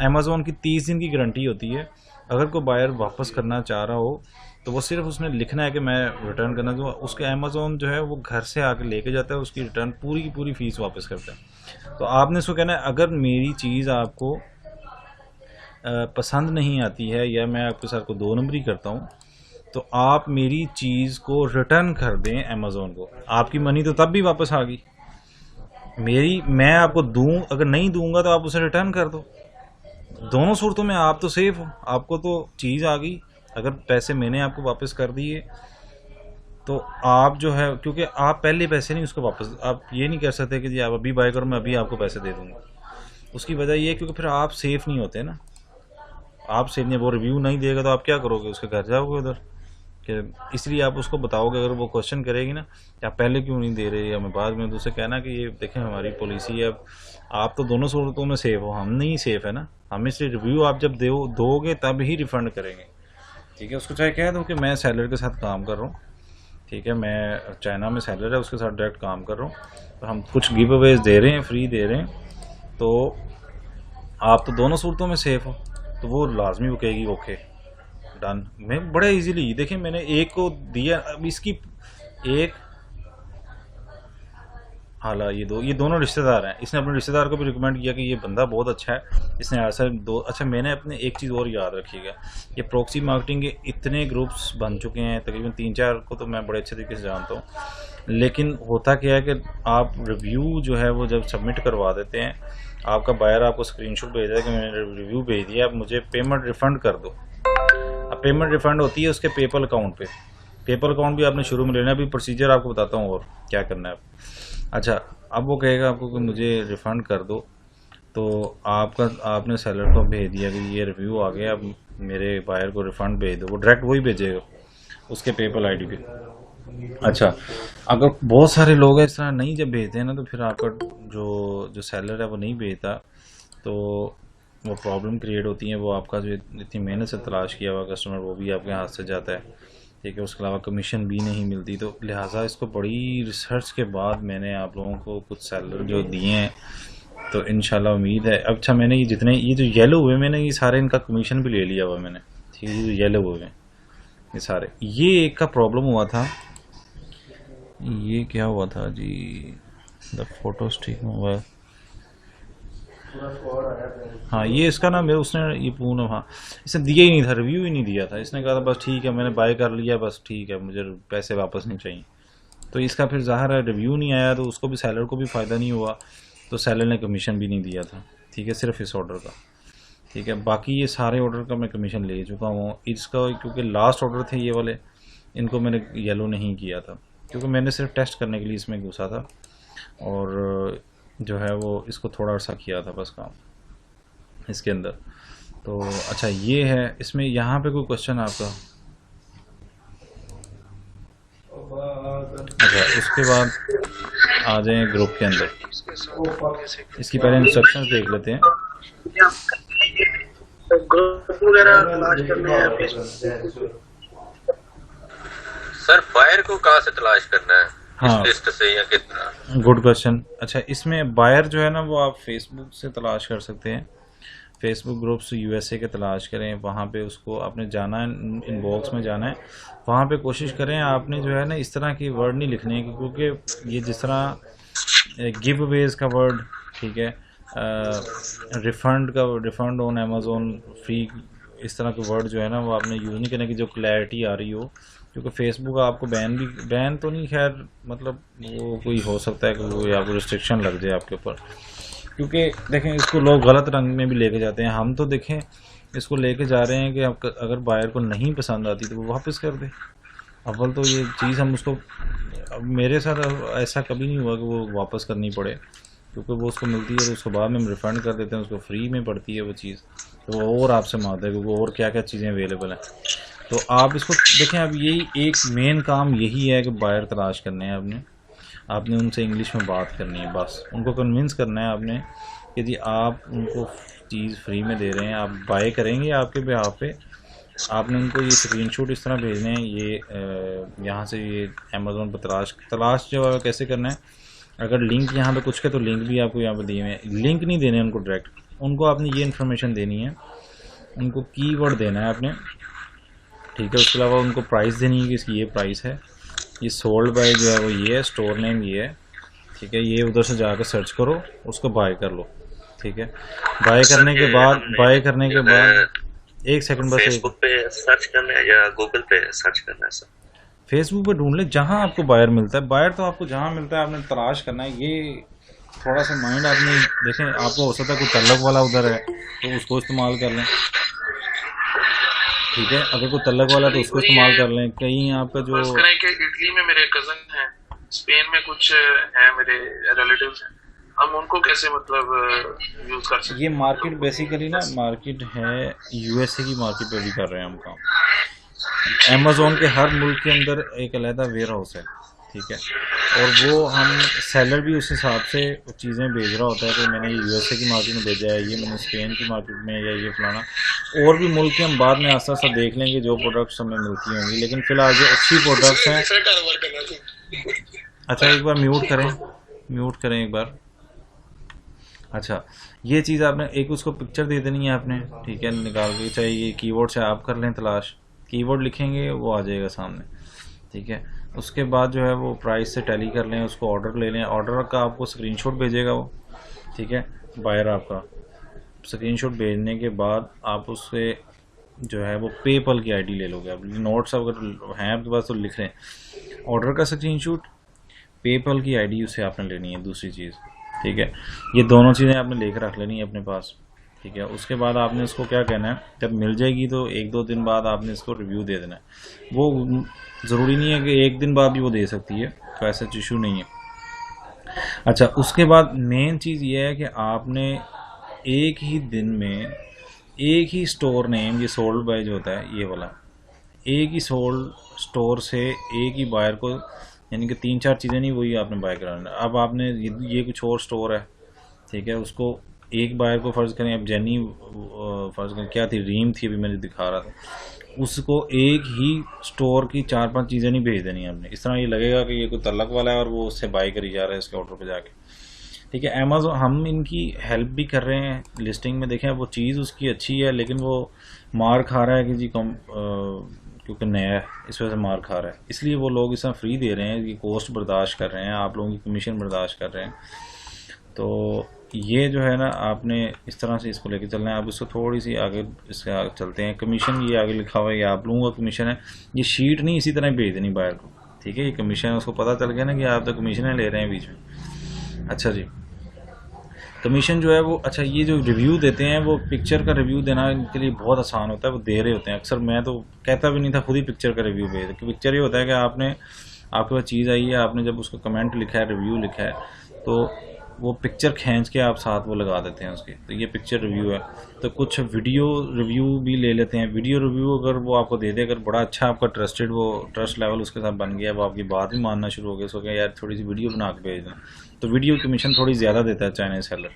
अमेज़ॉन की 30 दिन की गारंटी होती है। अगर कोई बायर वापस करना चाह रहा हो तो वो सिर्फ उसने लिखना है कि मैं रिटर्न करना दूँ, उसके अमेज़ॉन जो है वो घर से आके लेके जाता है, उसकी रिटर्न पूरी की पूरी फ़ीस वापस करता है। तो आपने इसको कहना है अगर मेरी चीज़ आपको पसंद नहीं आती है या मैं आपके साथ को 2 नंबरी करता हूँ तो आप मेरी चीज़ को रिटर्न कर दें अमेज़ॉन को, आपकी मनी तो तब भी वापस आ गई। मैं आपको दूं, अगर नहीं दूंगा तो आप उसे रिटर्न कर दो। दोनों सूरतों में आप तो सेफ हो, आपको तो चीज़ आ गई, अगर पैसे मैंने आपको वापस कर दिए तो आप जो है, क्योंकि आप पहले पैसे नहीं उसको वापस, आप ये नहीं कर सकते कि जी आप अभी बाय करो मैं अभी आपको पैसे दे दूंगा। उसकी वजह ये है क्योंकि फिर आप सेफ नहीं होते ना, आप सेफ नहीं, वो रिव्यू नहीं देगा तो आप क्या करोगे, उसके घर जाओगे उधर, इसलिए आप उसको बताओगे। अगर वो क्वेश्चन करेगी ना कि आप पहले क्यों नहीं दे रहे या मैं बाद में, तो उसे कहना कि ये देखें हमारी पॉलिसी है, अब आप तो दोनों सूरतों में सेफ हो, हम नहीं सेफ है ना, हम इसलिए रिव्यू आप जब दोगे तब ही रिफ़ंड करेंगे, ठीक है। उसको चाहे कह दो कि मैं सेलर के साथ काम कर रहा हूँ, ठीक है, मैं चाइना में सेलर है उसके साथ डायरेक्ट काम कर रहा हूँ, तो हम कुछ गिव अवेज दे रहे हैं, फ्री दे रहे हैं, तो आप तो दोनों सूरतों में सेफ हो, तो वो लाजमी वो कहेगी ओके डन। मैं बड़ा इजीली देखिए, मैंने एक को दिया, अब इसकी एक हाला ये दोनों रिश्तेदार हैं, इसने अपने रिश्तेदार को भी रिकमेंड किया कि ये बंदा बहुत अच्छा है, इसने ऐसा अच्छा। मैंने अपने एक चीज़ और याद रखिएगा, ये प्रॉक्सी मार्केटिंग के इतने ग्रुप्स बन चुके हैं, तकरीबन 3-4 को तो मैं बड़े अच्छे तरीके से जानता हूँ, लेकिन होता क्या है कि आप रिव्यू जो है वो जब सबमिट करवा देते हैं, आपका बायर आपको स्क्रीनशॉट भेजा है कि मैंने रिव्यू भेज दिया, आप मुझे पेमेंट रिफ़ंड कर दो। अब पेमेंट रिफ़ंड होती है उसके पेपल अकाउंट पे, पेपल अकाउंट भी आपने शुरू में लेना है, अभी प्रोसीजर आपको बताता हूँ और क्या करना है। अच्छा, अब वो कहेगा आपको कि मुझे रिफ़ंड कर दो, तो आपने सेलर को भेज दिया कि ये रिव्यू आ गया, अब मेरे बायर को रिफ़ंड भेज दो, वो डायरेक्ट वही भेजेगा उसके पेपल आईडी पे। अच्छा, अगर बहुत सारे लोग हैं इस तरह नहीं जब भेजते हैं ना, तो फिर आपका जो जो सेलर है वो नहीं भेजता, तो वो प्रॉब्लम क्रिएट होती है। वो आपका जो इतनी मेहनत से तलाश किया हुआ कस्टमर वो भी आपके हाथ से जाता है, ठीक है। उसके अलावा कमीशन भी नहीं मिलती, तो लिहाजा इसको बड़ी रिसर्च के बाद मैंने आप लोगों को कुछ सेलर जो दिए हैं, तो इंशाल्लाह उम्मीद है। अच्छा, मैंने ये जितने ये जो येलो हुए मैंने ये सारे इनका कमीशन भी ले लिया हुआ मैंने, ठीक है। ये जो येलो हुए हैं ये सारे, ये एक का प्रॉब्लम हुआ था, ये क्या हुआ था जी, द फोटोज ठीक हुआ। हाँ, ये इसका ना मेरे उसने ये पूर्ण, हाँ इसने दिया ही नहीं था, रिव्यू ही नहीं दिया था। इसने कहा था बस ठीक है मैंने बाय कर लिया, बस ठीक है मुझे पैसे वापस नहीं चाहिए। तो इसका फिर ज़ाहिर है रिव्यू नहीं आया, तो उसको भी सेलर को भी फ़ायदा नहीं हुआ, तो सेलर ने कमीशन भी नहीं दिया था, ठीक है, सिर्फ इस ऑर्डर का, ठीक है। बाकी ये सारे ऑर्डर का मैं कमीशन ले चुका हूँ। इसका क्योंकि लास्ट ऑर्डर थे ये वाले, इनको मैंने येलो नहीं किया था क्योंकि मैंने सिर्फ टेस्ट करने के लिए इसमें घुसा था, और जो है वो इसको थोड़ा अर्सा किया था बस काम इसके अंदर। तो अच्छा ये है, इसमें यहाँ पे कोई क्वेश्चन आपका? अच्छा, उसके बाद आ जाए ग्रुप के अंदर, इसकी पहले इंस्ट्रक्शंस देख लेते हैं। ग्रुप वगैरह तलाश करने हैं फेसबुक। सर बायर को कहाँ से तलाश करना है? हाँ, इस लिस्ट से या कितना? Good question. अच्छा, इसमें बायर जो है ना वो आप फेसबुक से तलाश कर सकते हैं। फेसबुक ग्रुप्स यूएसए के तलाश करें, वहाँ पे उसको आपने जाना है, इनबॉक्स में जाना है, वहाँ पे कोशिश करें आपने जो है ना इस तरह की वर्ड नहीं लिखने हैं, क्योंकि ये जिस तरह गिव अवेज का वर्ड, ठीक है, रिफ़ंड ऑन अमेज़ोन फ्री, इस तरह के वर्ड जो है ना वो आपने यूज़ नहीं करने की, जो क्लैरिटी आ रही हो। क्योंकि फेसबुक आपको बैन तो नहीं, खैर मतलब वो कोई हो सकता है कि वो आपको रिस्ट्रिक्शन लग जाए आपके ऊपर, क्योंकि देखें इसको लोग गलत रंग में भी लेके जाते हैं। हम तो देखें इसको लेके जा रहे हैं कि आप अगर बायर को नहीं पसंद आती तो वो वापस कर दे। अव्वल तो ये चीज़ हम उसको, मेरे साथ ऐसा कभी नहीं हुआ कि वो वापस करनी पड़े, क्योंकि वो उसको मिलती है तो उसको बाद में हम रिफ़ंड कर देते हैं, उसको फ्री में पड़ती है वो चीज़, तो वो और आपसे मांगता है क्योंकि और क्या क्या चीज़ें अवेलेबल हैं। तो आप इसको देखें, अब यही एक मेन काम यही है कि बायर तलाश करने हैं आपने उनसे इंग्लिश में बात करनी है, बस उनको कन्विंस करना है आपने कि जी आप उनको चीज़ फ्री में दे रहे हैं, आप बाय करेंगे आपके बिहाफ पे। आपने उनको ये स्क्रीनशॉट इस तरह भेजने हैं, ये यहाँ से ये अमेज़ोन पर तलाश जो है कैसे करना है। अगर लिंक यहाँ पे कुछ के तो लिंक भी आपको यहाँ पे दिए हुए हैं, लिंक नहीं देने उनको डायरेक्ट, उनको आपने ये इन्फॉर्मेशन देनी है, उनको कीवर्ड देना है आपने, ठीक है। उसके अलावा उनको प्राइस देनी है कि इसकी ये प्राइस है, ये सोल्ड बाय जो है वो ये है, स्टोर नेम ये है, ठीक है। ये उधर से जाकर सर्च करो, उसको बाय कर लो, ठीक है। बाय करने के बाद एक सेकंड बस, फेसबुक पे सर्च करना है या गूगल पे सर्च करना है सर? फेसबुक पे ढूंढ ले जहाँ आपको बायर मिलता है। बायर तो आपको जहाँ मिलता है आपने तलाश करना है। ये थोड़ा सा माइंड आपने देखें, आपको हो सकता है कोई तल्लक वाला उधर है तो उसको इस्तेमाल कर लें, ठीक है। अगर कोई तल्लक वाला तो उसको इस्तेमाल कर लें। कहीं आपका जो इटली में मेरे कजन हैं, स्पेन में कुछ हैं मेरे रिलेटिव्स हैं, हम उनको कैसे मतलब यूज कर सकते? ये मार्केट बेसिकली ना मार्केट है यूएसए की मार्केट पे भी कर रहे हैं हम काम। अमेज़ोन के हर मुल्क के अंदर एक अलहदा वेयर हाउस है, ठीक है, और वो हम सेलर भी उस हिसाब से चीज़ें भेज रहा होता है कि मैंने ये यूएसए की मार्केट में भेजा है, ये मैंने स्पेन की मार्केट में, या ये फलाना और भी मुल्क के हम बाद में आस्ता आस्ता देख लेंगे जो प्रोडक्ट्स हमें मिलती होंगी। लेकिन फ़िलहाल जो अच्छी प्रोडक्ट्स हैं, अच्छा एक बार म्यूट करें एक बार। अच्छा, ये चीज़ आपने एक उसको पिक्चर दे देनी है आपने, ठीक है, निकाल के, चाहे ये कीवर्ड से आप कर लें तलाश, कीवर्ड लिखेंगे वो आ जाएगा सामने, ठीक है। उसके बाद जो है वो प्राइस से टैली कर लें, उसको ऑर्डर ले लें, ऑर्डर का आपको स्क्रीनशॉट भेजेगा वो, ठीक है, बायर आपका। स्क्रीनशॉट भेजने के बाद आप उससे जो है वो पेपल की आईडी ले लोगे। आप नोट्स अगर हैं आपके पास तो लिख लें, ऑर्डर का स्क्रीनशॉट, पेपल की आईडी उसे आपने लेनी है, दूसरी चीज़, ठीक है। ये दोनों चीज़ें आपने लेकर रख लेनी है अपने पास, ठीक है। उसके बाद आपने इसको क्या कहना है, जब मिल जाएगी तो एक दो दिन बाद आपने इसको रिव्यू दे देना है। वो ज़रूरी नहीं है कि एक दिन बाद भी वो दे सकती है, तो ऐसा इशू नहीं है। अच्छा, उसके बाद मेन चीज़ ये है कि आपने एक ही दिन में एक ही स्टोर नेम, ये सोल्ड बाय जो होता है ये वाला, एक ही सोल्ड स्टोर से एक ही बायर को, यानी कि 3-4 चीज़ें नहीं वही आपने बाय कराना। अब आपने ये कुछ और स्टोर है, ठीक है, उसको एक बायर को फ़र्ज़ करें, अब जेनी फ़र्ज़ करें क्या थी, रीम थी, अभी मैंने दिखा रहा था, उसको एक ही स्टोर की 4-5 चीज़ें नहीं भेज देनी आपने। इस तरह ये लगेगा कि ये कोई तल्लक वाला है और वो उससे बाय करी जा रहा है इसके ऑर्डर पे जाके, ठीक है। अमेज़ॉन हम इनकी हेल्प भी कर रहे हैं लिस्टिंग में, देखें वो चीज़ उसकी अच्छी है लेकिन वो मार खा रहा है कि जी क्योंकि नया है इस वजह से मार खा रहा है, इसलिए वो लोग इस तरह फ्री दे रहे हैं, ये कॉस्ट बर्दाश्त कर रहे हैं, आप लोगों की कमीशन बर्दाश्त कर रहे हैं। तो ये जो है ना, आपने इस तरह से इसको लेके चलना है। आप इसको थोड़ी सी आगे इसके आगे चलते हैं। कमीशन ये आगे लिखा हुआ है, ये आप लोगों का कमीशन है, ये शीट नहीं इसी तरह भेज देनी बाहर को, ठीक है। ये कमीशन है, उसको पता चल गया ना कि आप तो कमीशन ले रहे हैं बीच में। अच्छा जी, कमीशन जो है वो, अच्छा ये जो रिव्यू देते हैं वो पिक्चर का रिव्यू देना इनके लिए बहुत आसान होता है, वो दे रहे होते हैं अक्सर। मैं तो कहता भी नहीं था, खुद ही पिक्चर का रिव्यू भेज दे। पिक्चर ये होता है कि आपके पास चीज़ आई है, आपने जब उसको कमेंट लिखा है, रिव्यू लिखा है, तो वो पिक्चर खींच के आप साथ वो लगा देते हैं उसके, तो ये पिक्चर रिव्यू है। तो कुछ वीडियो रिव्यू भी ले लेते हैं। वीडियो रिव्यू अगर वो आपको दे दे, अगर बड़ा अच्छा आपका ट्रस्ट लेवल उसके साथ बन गया, वो आपकी बात भी मानना शुरू हो गया, उसको कहा यार थोड़ी सी वीडियो बना के भेज दें, तो वीडियो कमीशन थोड़ी ज़्यादा देता है चाइनीज सेलर,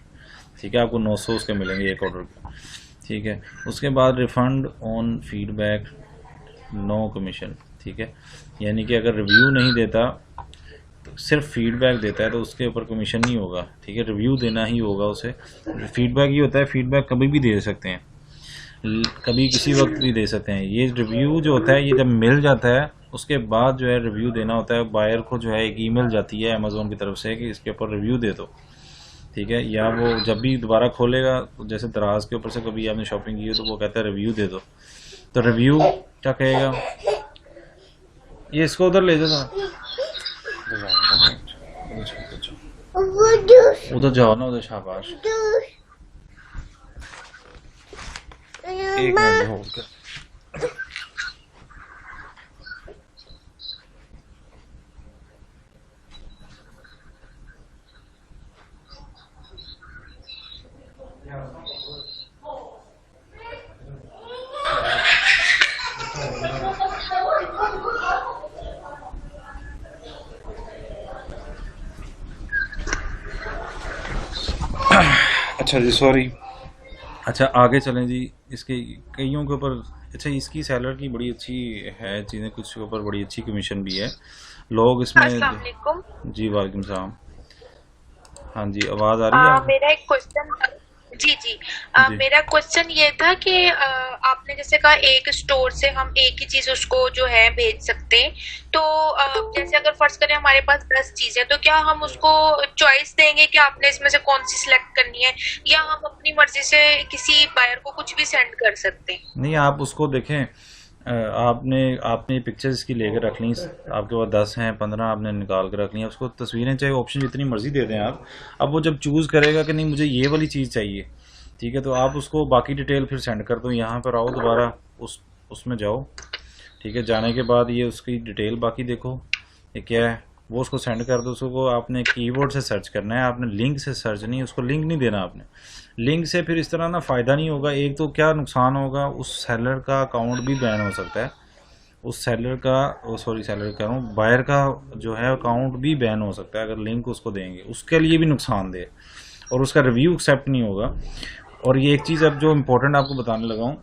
ठीक है। आपको 900 उसके मिलेंगे एक ऑर्डर के, ठीक है। उसके बाद refund on feedback, no commission, ठीक है। यानी कि अगर रिव्यू नहीं देता, सिर्फ फीडबैक देता है, तो उसके ऊपर कमीशन नहीं होगा, ठीक है। रिव्यू देना ही होगा उसे। फीडबैक ये होता है, फीडबैक कभी भी दे सकते हैं, कभी किसी वक्त भी दे सकते हैं। ये रिव्यू जो होता है, ये जब मिल जाता है उसके बाद जो है रिव्यू देना होता है। बायर को जो है एक ईमेल जाती है अमेज़ॉन की तरफ से कि इसके ऊपर रिव्यू दे दो, ठीक है। या वो जब भी दोबारा खोलेगा, जैसे दराज के ऊपर से कभी आपने शॉपिंग की हो, तो वो कहता है रिव्यू दे दो, तो रिव्यू क्या कहेगा, ये इसको उधर ले जाओ, उधर जाओ ना, उधर शाबाश। एक मिनट हो गया। अच्छा जी, सॉरी। अच्छा आगे चलें जी। इसके कईयों के ऊपर, अच्छा इसकी सैलर की बड़ी अच्छी है चीज़ें, कुछ के ऊपर बड़ी अच्छी कमीशन भी है। लोग इसमें, अस्सलाम वालेकुम। जी वालेकुम सलाम। हाँ जी, आवाज़ आ रही है? मेरा एक क्वेश्चन, जी जी, मेरा क्वेश्चन ये था कि आपने जैसे कहा एक स्टोर से हम एक ही चीज उसको जो है भेज सकते हैं, तो जैसे अगर फर्ज करें हमारे पास 10 चीजें, तो क्या हम उसको चॉइस देंगे कि आपने इसमें से कौन सी सिलेक्ट करनी है, या हम अपनी मर्जी से किसी बायर को कुछ भी सेंड कर सकते हैं? नहीं, आप उसको देखें, आपने पिक्चर्स की लेकर रख ली, आपके पास 10 हैं 15 आपने निकाल कर रख ली, उसको तस्वीरें चाहे ऑप्शन जितनी मर्जी दे दें आप। अब वो जब चूज़ करेगा कि नहीं मुझे ये वाली चीज़ चाहिए, ठीक है, तो आप उसको बाकी डिटेल फिर सेंड कर दो। यहाँ पर आओ दोबारा, उसमें जाओ, ठीक है। जाने के बाद ये उसकी डिटेल बाकी देखो ये क्या है, वो उसको सेंड कर दो। उसको आपने कीवर्ड से सर्च करना है, आपने लिंक से सर्च नहीं, उसको लिंक नहीं देना आपने। लिंक से फिर इस तरह ना फ़ायदा नहीं होगा। एक तो क्या नुकसान होगा, उस सेलर का अकाउंट भी बैन हो सकता है, उस सेलर का, सॉरी सेलर कह रहा हूँ, बायर का जो है अकाउंट भी बैन हो सकता है अगर लिंक उसको देंगे, उसके लिए भी नुकसानदेह, और उसका रिव्यू एक्सेप्ट नहीं होगा। और ये एक चीज़ अब जो इम्पोर्टेंट आपको बताने लगा हूँ,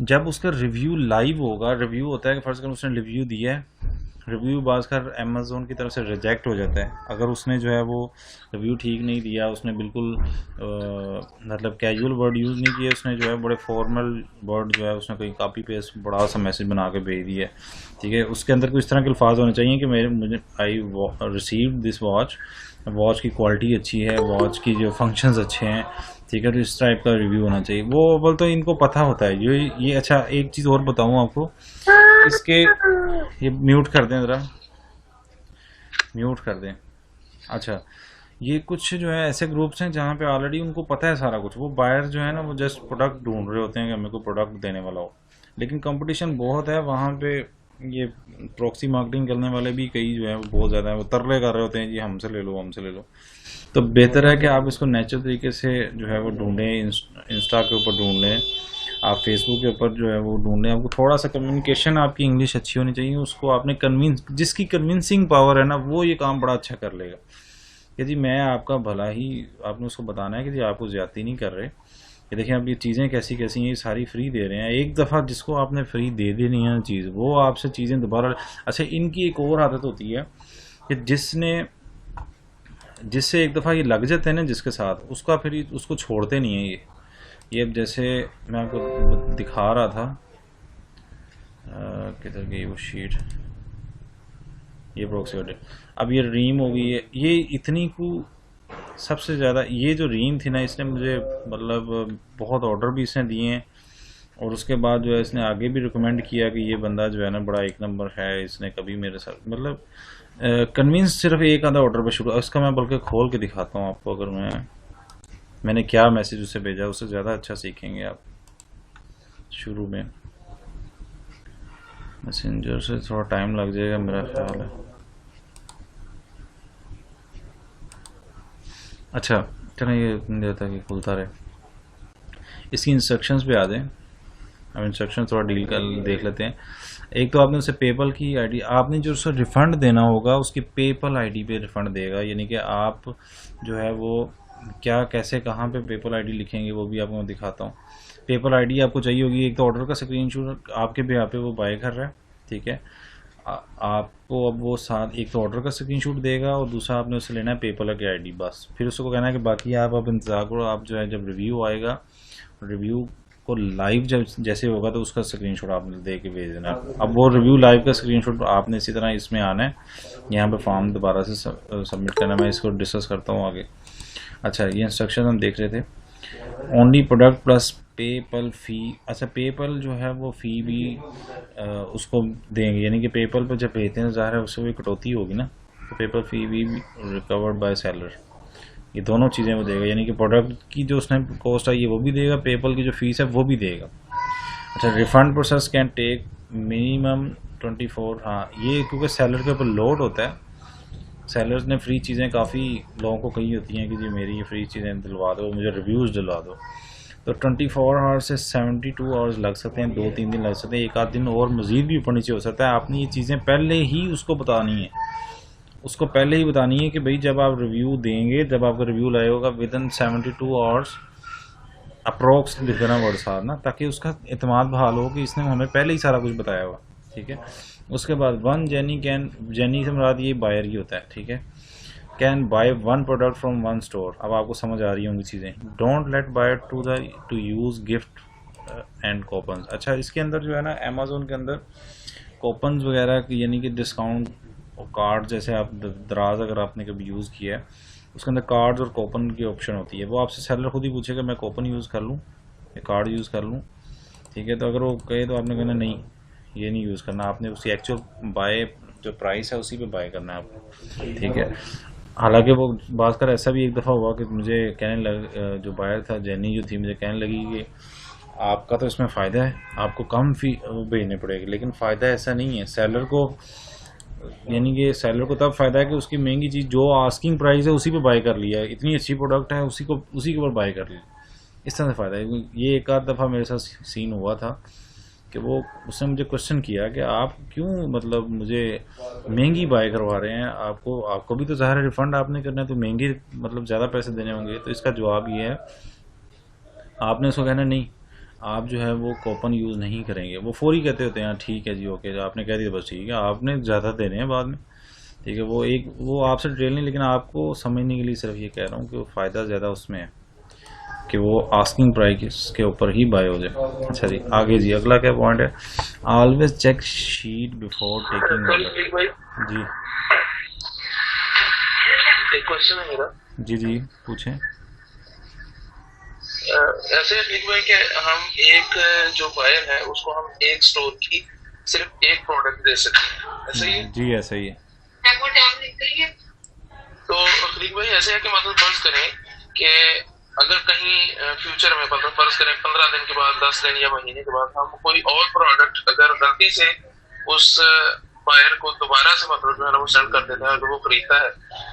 जब उसका रिव्यू लाइव होगा, रिव्यू होता है कि फर्स्ट उसने रिव्यू दिया है, रिव्यू बाज़ कर अमेज़ोन की तरफ से रिजेक्ट हो जाता है अगर उसने जो है वो रिव्यू ठीक नहीं दिया, उसने बिल्कुल मतलब कैजुअल वर्ड यूज़ नहीं किया, उसने जो है बड़े फॉर्मल वर्ड जो है उसने कोई कॉपी पेस्ट बड़ा सा मैसेज बना के भेज दिया, ठीक है। उसके अंदर कुछ तरह के अल्फाज होने चाहिए कि मुझे आई रिसीव दिस वॉच की क्वालिटी अच्छी है, वॉच की जो फंक्शंस अच्छे हैं, ठीक है, तो इस टाइप का रिव्यू होना चाहिए। वो अव्वल तो इनको पता होता है ये। अच्छा एक चीज़ और बताऊँ आपको, इसके ये म्यूट कर दें ज़रा, म्यूट कर दें। अच्छा ये कुछ जो है ऐसे ग्रुप्स हैं जहाँ पे ऑलरेडी उनको पता है सारा कुछ, वो बायर जो है ना वो जस्ट प्रोडक्ट ढूंढ रहे होते हैं कि हमें को प्रोडक्ट देने वाला हो, लेकिन कंपटीशन बहुत है वहाँ पे, ये प्रॉक्सी मार्केटिंग करने वाले भी कई जो है वो बहुत ज़्यादा है, वो तरले कर रहे होते हैं जी हमसे ले लो हमसे ले लो। तो बेहतर है कि आप इसको नेचुरल तरीके से जो है वो ढूंढें, इंस्टा के ऊपर ढूंढ लें, आप फेसबुक के ऊपर जो है वो ढूंढ लें। आपको थोड़ा सा कम्युनिकेशन, आपकी इंग्लिश अच्छी होनी चाहिए, उसको आपने कन्विंस, जिसकी कन्विंसिंग पावर है ना वो ये काम बड़ा अच्छा कर लेगा कि जी मैं आपका भला ही, आपने उसको बताना है कि जी आपको ज़्यादती नहीं कर रहे, कि देखिए अब ये चीज़ें कैसी कैसी हैं, ये सारी फ्री दे रहे हैं। एक दफ़ा जिसको आपने फ्री दे देनी है चीज़, वो आपसे चीज़ें दोबारा। अच्छा, इनकी एक और आदत होती है कि जिससे एक दफ़ा ये लग जाते हैं ना जिसके साथ, उसका फिर उसको छोड़ते नहीं है ये अब जैसे मैं आपको दिखा रहा था, किधर गई वो शीट, ये प्रोक्सीमेट। अब ये रीम हो गई है, ये इतनी को सबसे ज़्यादा, ये जो रीम थी ना इसने मुझे मतलब बहुत ऑर्डर भी इसने दिए हैं, और उसके बाद जो है इसने आगे भी रिकमेंड किया कि ये बंदा जो है ना बड़ा एक नंबर है, इसने कभी मेरे साथ मतलब कन्विंस सिर्फ एक आधा ऑर्डर पे शुरू। इसका मैं बल्कि खोल के दिखाता हूँ आपको, अगर मैंने क्या मैसेज उसे भेजा, उससे ज़्यादा अच्छा सीखेंगे आप। शुरू में मैसेंजर से थोड़ा टाइम लग जाएगा मेरा ख्याल है। अच्छा चलो, ये देर तक खुलता रहे। इसकी इंस्ट्रक्शंस पे आ जाएं, हम इंस्ट्रक्शन थोड़ा डील कर देख लेते हैं। एक तो आपने उसे पेपल की आईडी, आपने जो उसे रिफ़ंड देना होगा उसकी पेपल आईडी पे रिफ़ंड देगा, यानी कि आप जो है वो क्या कैसे कहाँ पे पेपल आईडी लिखेंगे वो भी आपको मैं दिखाता हूँ। पेपल आईडी आपको चाहिए होगी, एक तो ऑर्डर का स्क्रीनशॉट आपके भी यहाँ पे वो बाय कर रहा है, ठीक है। आपको अब वो साथ एक तो ऑर्डर का स्क्रीनशॉट देगा और दूसरा आपने उससे लेना है पेपल की आईडी, बस। फिर उसको कहना है कि बाकी आप अब इंतज़ार करो, आप जो है जब रिव्यू आएगा, रिव्यू को लाइव जब जैसे होगा तो उसका स्क्रीनशॉट आपने दे के भेज देना। अब वो रिव्यू लाइव का स्क्रीनशॉट आपने इसी तरह इसमें आना है, यहाँ पे फॉर्म दोबारा से सबमिट करना है। मैं इसको डिस्कस करता हूँ आगे। अच्छा, ये इंस्ट्रक्शन हम देख रहे थे, ओनली प्रोडक्ट प्लस पेपल फ़ी। अच्छा, पेपल जो है वो फ़ी भी उसको देंगे, यानी कि पेपल पर जब भेजते हैं ज़ाहिर है उससे भी कटौती होगी ना, तो पेपल फ़ी भी रिकवर्ड बाय सेलर, ये दोनों चीज़ें वो देगा, यानी कि प्रोडक्ट की जो उसने कॉस्ट आई है वो भी देगा, पेपल की जो फीस है वो भी देगा। अच्छा, refund process can take minimum 24। हाँ, ये क्योंकि सेलर के ऊपर लोड होता है, सेलर्स ने फ्री चीज़ें काफ़ी लोगों को कही होती हैं कि जी मेरी ये फ्री चीज़ें दिलवा दो, मुझे रिव्यूज़ दिलवा दो, तो 24 आवर्स से 72 आवर्स लग सकते हैं, 2-3 दिन लग सकते हैं, एक आध दिन और मज़ीद भी ऊपर नीचे हो सकता है। आपने ये चीज़ें पहले ही उसको बतानी है, उसको पहले ही बतानी है कि भाई जब आप रिव्यू देंगे, जब आपका रिव्यू लाया होगा विदिन 72 आवर्स अप्रोक्स लिख देना वर्ड साथ ना, ताकि उसका एतमाद बहाल हो कि इसने हमें पहले ही सारा कुछ बताया हुआ, ठीक है। उसके बाद वन जेनी कैन, जेनी से मुराद ये बायर ही होता है, ठीक है। Can buy one product from one store. अब आपको समझ आ रही होंगी चीज़ें। Don't let buyer to use gift and coupons. अच्छा, इसके अंदर जो है ना अमेज़ोन के अंदर कूपन्स वगैरह यानी कि डिस्काउंट और कार्ड, जैसे आप दराज अगर आपने कभी यूज़ किया है उसके अंदर कार्ड्स और कूपन की ऑप्शन होती है। वो आपसे सेलर खुद ही पूछेगा मैं कूपन यूज़ कर लूँ या कार्ड यूज़ कर लूँ, ठीक है। तो अगर वो कहे तो आपने कहना नहीं, ये नहीं यूज़ करना, आपने उसकी एक्चुअल बाय जो प्राइस है उसी पे बाय करना है आपको, ठीक है। हालांकि वो बात कर ऐसा भी एक दफ़ा हुआ कि मुझे कहने लग, जो बायर था जेनी जो थी, मुझे कहने लगी कि आपका तो इसमें फ़ायदा है, आपको कम फ़ी भेजने पड़ेगी, लेकिन फ़ायदा ऐसा नहीं है। सेलर को, यानी कि सेलर को तब फ़ायदा है कि उसकी महंगी चीज़ जो आस्किंग प्राइस है उसी पे बाय कर लिया है, इतनी अच्छी प्रोडक्ट है उसी के ऊपर बाय कर लिया, इस तरह से फ़ायदा है। ये एक आध दफ़ा मेरे साथ सीन हुआ था कि वो उसने मुझे क्वेश्चन किया कि आप क्यों मतलब मुझे महंगी बाय करवा रहे हैं, आपको भी तो ज़ाहिर है रिफ़ंड आपने करना है, तो महंगी मतलब ज़्यादा पैसे देने होंगे। तो इसका जवाब ये है, आपने उसको कहना नहीं, आप जो है वो कूपन यूज़ नहीं करेंगे। वो फौरी कहते होते हैं ठीक है जी ओके, आपने कह दिया बस ठीक है, आपने ज़्यादा देने हैं बाद में, ठीक है। वो आपसे डिटेल नहीं, लेकिन आपको समझने के लिए सिर्फ ये कह रहा हूँ कि वो फ़ायदा ज़्यादा उसमें है कि वो आस्किंग प्राइस के ऊपर ही बाय हो जाए। अच्छा जी, आगे जी अगला क्या पॉइंट है, always check sheet before taking order. जी एक क्वेश्चन है मेरा। जी पूछें। ऐसे ठीक भाई कि हम एक जो बायर है उसको हम एक स्टोर की सिर्फ एक प्रोडक्ट दे सकते हैं, ऐसा ही है? जी ऐसा ही है। तो ठीक भाई ऐसे है कि मतलब फर्ज करें कि अगर कहीं फ्यूचर में मतलब फर्ज करें 15 दिन के बाद, 10 दिन या महीने के बाद हम कोई और प्रोडक्ट अगर गलती से उस बायर को दोबारा से मतलब जो है ना वो सेल कर देता है अगर वो खरीदता है।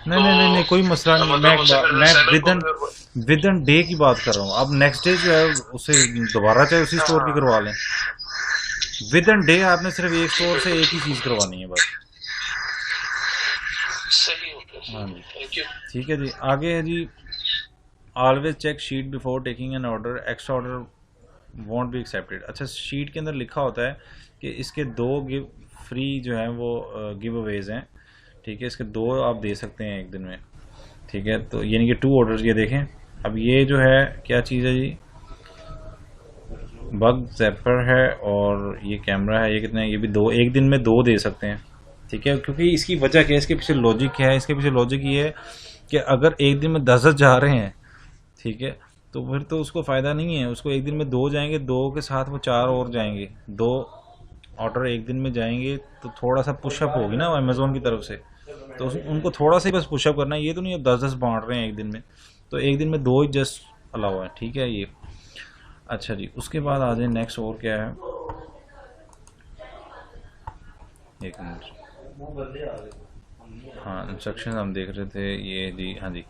नहीं नहीं नहीं नहीं, कोई मसला नहीं। मतलब उसे फिर मैं seller को विद इन डे की बात कर रहा हूँ। अब नेक्स्ट डे जो है उसे दोबारा चाहे उसी स्टोर की करवा लें। विद इन डे आपने सिर्फ एक स्टोर से एक ही चीज करवानी है बस। सही हो गया। हाँ जी, थैंक यू। ठीक है जी। आगे है जी, always check sheet before taking an order, extra order won't be accepted. अच्छा, शीट के अंदर लिखा होता है कि इसके 2 गिव फ्री जो है वो गिव अवेज हैं, ठीक है। इसके 2 आप दे सकते हैं एक दिन में, ठीक है। तो यानी कि 2 ऑर्डर्स ये देखें। अब ये जो है क्या चीज़ है जी, बग जैपर है और ये कैमरा है। ये कितने, ये भी 2, एक दिन में 2 दे सकते हैं, ठीक है। क्योंकि इसकी वजह क्या है, इसके पीछे लॉजिक क्या है, इसके पीछे लॉजिक ये है कि अगर एक दिन में 10 जा रहे हैं, ठीक है, तो फिर तो उसको फ़ायदा नहीं है। उसको एक दिन में 2 जाएंगे, 2 के साथ वो 4 और जाएंगे। 2 ऑर्डर एक दिन में जाएंगे तो थोड़ा सा पुशअप होगी ना अमेज़ोन की तरफ से, तो उनको थोड़ा सा ही बस पुशअप करना है। ये तो नहीं 10-10 बांट रहे हैं एक दिन में, तो एक दिन में 2 ही जस्ट अलाउ है, ठीक है ये। अच्छा जी, उसके बाद आ जाए नेक्स्ट और क्या है, एक मिनट। हाँ, इंस्ट्रक्शन हम देख रहे थे ये जी। हाँ जी,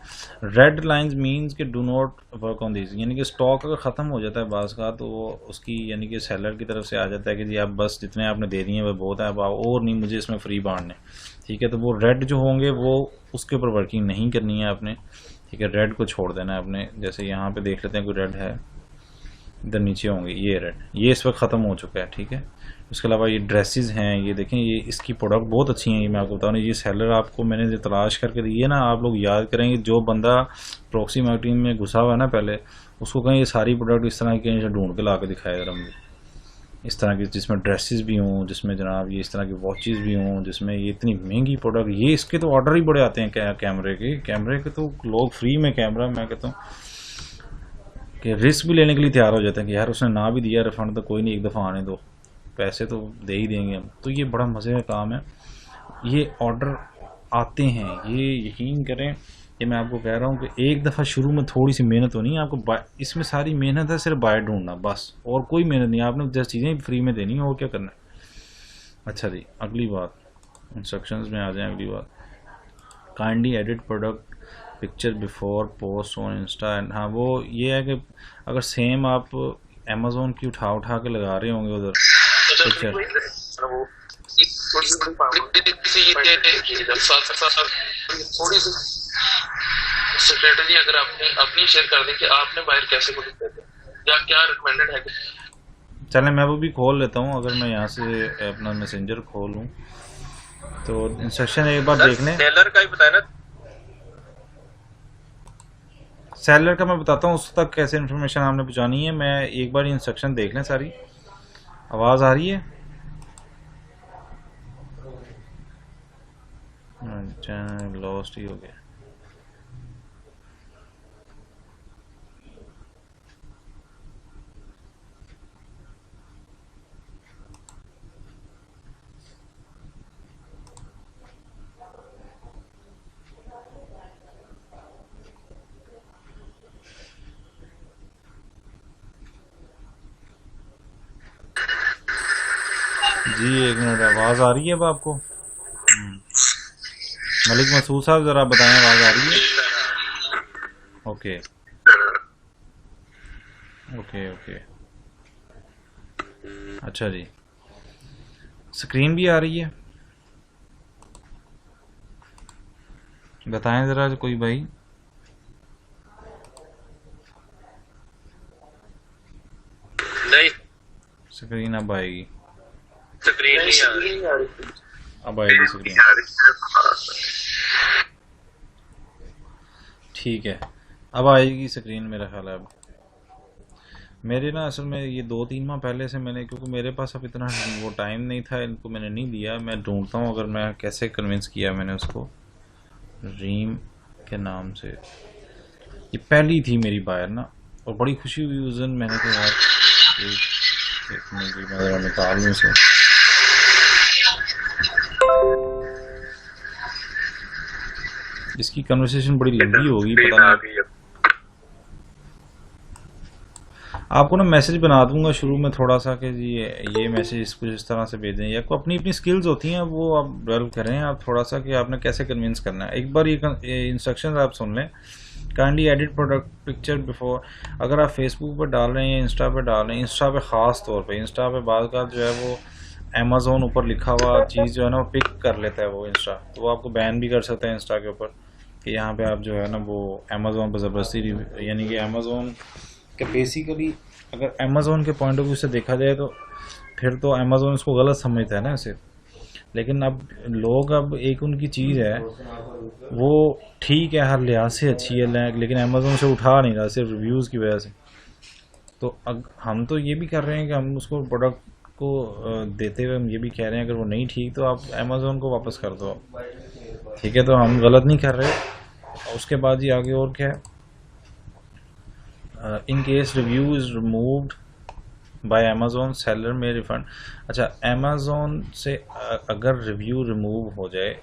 रेड लाइंस मींस कि do not work on this, यानी कि स्टॉक अगर ख़त्म हो जाता है बाज़ का तो वो उसकी यानी कि सेलर की तरफ से आ जाता है कि जी आप बस जितने आपने दे दिए हैं वो बहुत है, अब आप और नहीं मुझे इसमें फ्री बांटने, ठीक है। तो वो रेड जो होंगे वो उसके ऊपर वर्किंग नहीं करनी है आपने, ठीक है। रेड को छोड़ देना है आपने। जैसे यहाँ पर देख लेते हैं कोई रेड है, इधर नीचे होंगे ये रेड, ये इस वक्त ख़त्म हो चुका है, ठीक है। उसके अलावा ये ड्रेसेस हैं, ये देखें, ये इसकी प्रोडक्ट बहुत अच्छी हैं, ये मैं आपको बता रहा हूँ। ये सेलर आपको मैंने जो तलाश करके दी है ना, आप लोग याद करेंगे, जो बंदा प्रॉक्सी मार्केटिंग में घुसा हुआ है ना पहले, उसको कहीं ये सारी प्रोडक्ट इस तरह की कहीं से ढूंढ के ला के दिखाया जरा मुझे, इस तरह की जिसमें ड्रेसेस भी हों, जिसमें जनाब ये इस तरह की वॉचेस भी हों, जिसमें ये इतनी महंगी प्रोडक्ट। ये इसके तो ऑर्डर ही बड़े आते हैं कैमरे के तो लोग फ्री में कैमरा, मैं कहता हूँ कि रिस्क भी लेने के लिए तैयार हो जाते हैं कि यार उसने ना भी दिया रिफंड तो कोई नहीं, एक दफ़ा आने दो, पैसे तो दे ही देंगे हम। तो ये बड़ा मज़े का काम है, ये ऑर्डर आते हैं, ये यकीन करें। ये मैं आपको कह रहा हूँ कि एक दफ़ा शुरू में थोड़ी सी मेहनत होनी है आपको, इसमें सारी मेहनत है सिर्फ बायर ढूंढना बस, और कोई मेहनत नहीं। आपने जैसे चीज़ें फ्री में देनी है और क्या करना है। अच्छा जी, अगली बात, इंस्ट्रक्शंस में आ जाए। अगली बात, kindly edit product picture before post on Insta and. हाँ, वो ये है कि अगर सेम आप अमेज़ोन की उठा के लगा रहे होंगे उधर पिक्चर, थोड़ी सी स्ट्रेटजी अगर आपने अपनी शेयर कर दी कि आपने बाहर कैसे को दिखते थे या क्या रिकमेंडेड है। चलें मैं वो भी खोल लेता हूँ, अगर मैं यहाँ से अपना मैसेंजर खोलूँ तो इंस्ट्रक्शन एक बार देख लें। सेलर का ही बताया ना, सेलर का मैं बताता हूँ उस तक कैसे इन्फॉर्मेशन आपने पहुँचानी है। मैं एक बार इंस्ट्रक्शन देख लें सारी। आवाज़ आ रही है? अच्छा, लॉस्ट ही हो गया। जी एक मिनट, आवाज़ आ रही है अब आपको? मलिक मसूद साहब ज़रा बताएं, आवाज़ आ रही है? ओके ओके ओके, अच्छा जी। स्क्रीन भी आ रही है? बताएं ज़रा कोई भाई। नहीं स्क्रीन अब आएगी, स्क्रीन नहीं आ रही, अब आएगी स्क्रीन, ठीक है अब आएगी स्क्रीन मेरा ख्याल है। अब मेरे ना असल में ये 2-3 माह पहले से मैंने, क्योंकि मेरे पास अब इतना वो टाइम नहीं था, इनको मैंने नहीं दिया। मैं ढूंढता हूँ अगर मैं कैसे कन्विंस किया मैंने उसको, रीम के नाम से। ये पहली थी मेरी बायर ना, और बड़ी खुशी हुई उस दिन। मैंने कहा यार एक मिनट मैं ज़रा निकाल लूँ इसे। इसकी कन्वर्सेशन बड़ी लंबी होगी, पता नहीं। आपको ना मैसेज बना दूंगा शुरू में थोड़ा सा कि जी ये मैसेज इसको इस तरह से भेजें, या को अपनी अपनी स्किल्स होती हैं वो आप डेवलप करें आप थोड़ा सा कि आपने कैसे कन्विंस करना है। एक बार ये इंस्ट्रक्शंस आप सुन लें। Kindly edit product picture before, अगर आप फेसबुक पर डाल रहे हैं या इंस्टा पे डाल रहे हैं, इंस्टा पे ख़ास तौर पे, इंस्टा पे बाद का जो है वो अमेज़ोन ऊपर लिखा हुआ चीज़ जो है ना वो पिक कर लेता है वो इंस्टा, तो वो आपको बैन भी कर सकते हैं इंस्टा के ऊपर कि यहाँ पे आप जो है ना वो अमेज़ोन पर ज़बरदस्ती, यानी कि अमेज़ोन के बेसिकली अगर अमेज़ोन के पॉइंट ऑफ व्यू से देखा जाए तो फिर तो अमेज़ोन इसको गलत समझता है ना इसे। लेकिन अब लोग, अब एक उनकी चीज़ है वो ठीक है हर लिहाज से अच्छी है, लेकिन अमेज़ोन से उठा नहीं रहा सिर्फ रिव्यूज़ की वजह से। तो हम तो ये भी कर रहे हैं कि हम उसको प्रोडक्ट को देते हुए हम ये भी कह रहे हैं अगर वो नहीं ठीक तो आप अमेज़ोन को वापस कर दो, ठीक है। तो हम गलत नहीं कर रहे। उसके बाद ही आगे और क्या है, in case review is removed by Amazon seller में रिफंड। अच्छा, अमेज़ोन से अगर रिव्यू रिमूव हो जाए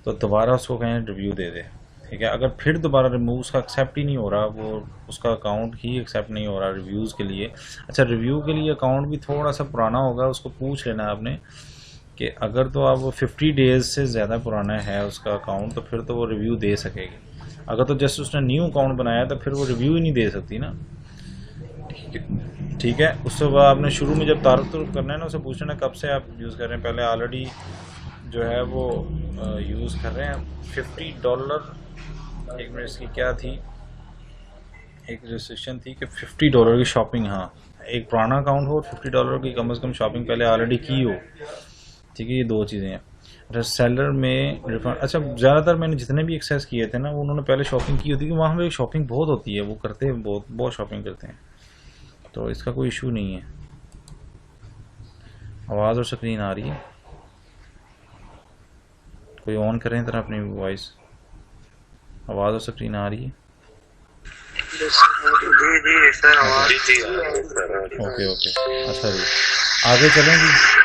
तो दोबारा उसको कहें रिव्यू दे दे, ठीक है। अगर फिर दोबारा रिमूव उसका एक्सेप्ट ही नहीं हो रहा, वो उसका अकाउंट ही एक्सेप्ट नहीं हो रहा रिव्यूज़ के लिए। अच्छा, रिव्यू के लिए अकाउंट भी थोड़ा सा पुराना होगा, उसको पूछ लेना है आपने कि अगर तो आप 50 डेज़ से ज़्यादा पुराना है उसका अकाउंट तो फिर तो वो रिव्यू दे सकेगी। अगर तो जस्ट उसने न्यू अकाउंट बनाया तो फिर वो रिव्यू ही नहीं दे सकती ना, ठीक है। उसके बाद आपने शुरू में जब तारुफ करना है ना, उसे पूछना कब से आप यूज़ कर रहे हैं। पहले ऑलरेडी जो है वो यूज़ कर रहे हैं। $50 एक मिनट इसकी क्या थी, एक रिस्ट्रिक्शन थी कि $50 की शॉपिंग, हाँ एक पुराना अकाउंट हो और $50 की कम से कम शॉपिंग पहले ऑलरेडी की हो, ठीक है। ये दो चीज़ें हैं। सेलर में रिफंड, अच्छा ज़्यादातर मैंने जितने भी एक्सेस किए थे ना उन्होंने पहले शॉपिंग की होती है कि वहाँ पे शॉपिंग बहुत होती है, वो करते हैं बहुत शॉपिंग करते हैं, तो इसका कोई इशू नहीं है। आवाज़ और स्क्रीन आ रही है, कोई ऑन करें तरह अपनी वॉइस, आवाज़ और स्क्रीन आ रही है। जी सर आवाज़ ओके अच्छा जी आगे चलें जी।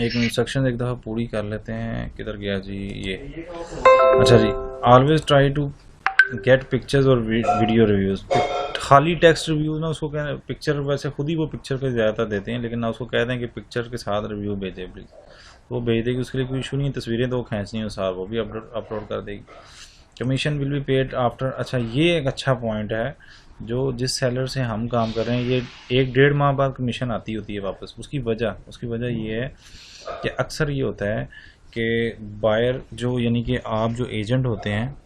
एक इंस्ट्रक्शन एक दफ़ा पूरी कर लेते हैं, किधर गया जी ये। अच्छा जी, always try to get pictures और वीडियो रिव्यूज़। खाली टेक्स्ट रिव्यूज़ ना उसको कहना, पिक्चर वैसे खुद ही वो पिक्चर का ज़्यादातर देते हैं, लेकिन ना उसको कह दें कि पिक्चर के साथ रिव्यू भेजें प्लीज़, तो वो भेज देगी, उसके लिए कोई इशू नहीं है। तस्वीरें तो वो खींचनी है सार वो भी अपलोड कर देगी। Commission will be paid after. अच्छा, ये एक अच्छा पॉइंट है जो जिस सेलर से हम काम कर रहे हैं, ये 1-1.5 माह बाद कमीशन आती होती है वापस। उसकी वजह ये है कि अक्सर ये होता है कि बायर जो, यानी कि आप जो एजेंट होते हैं,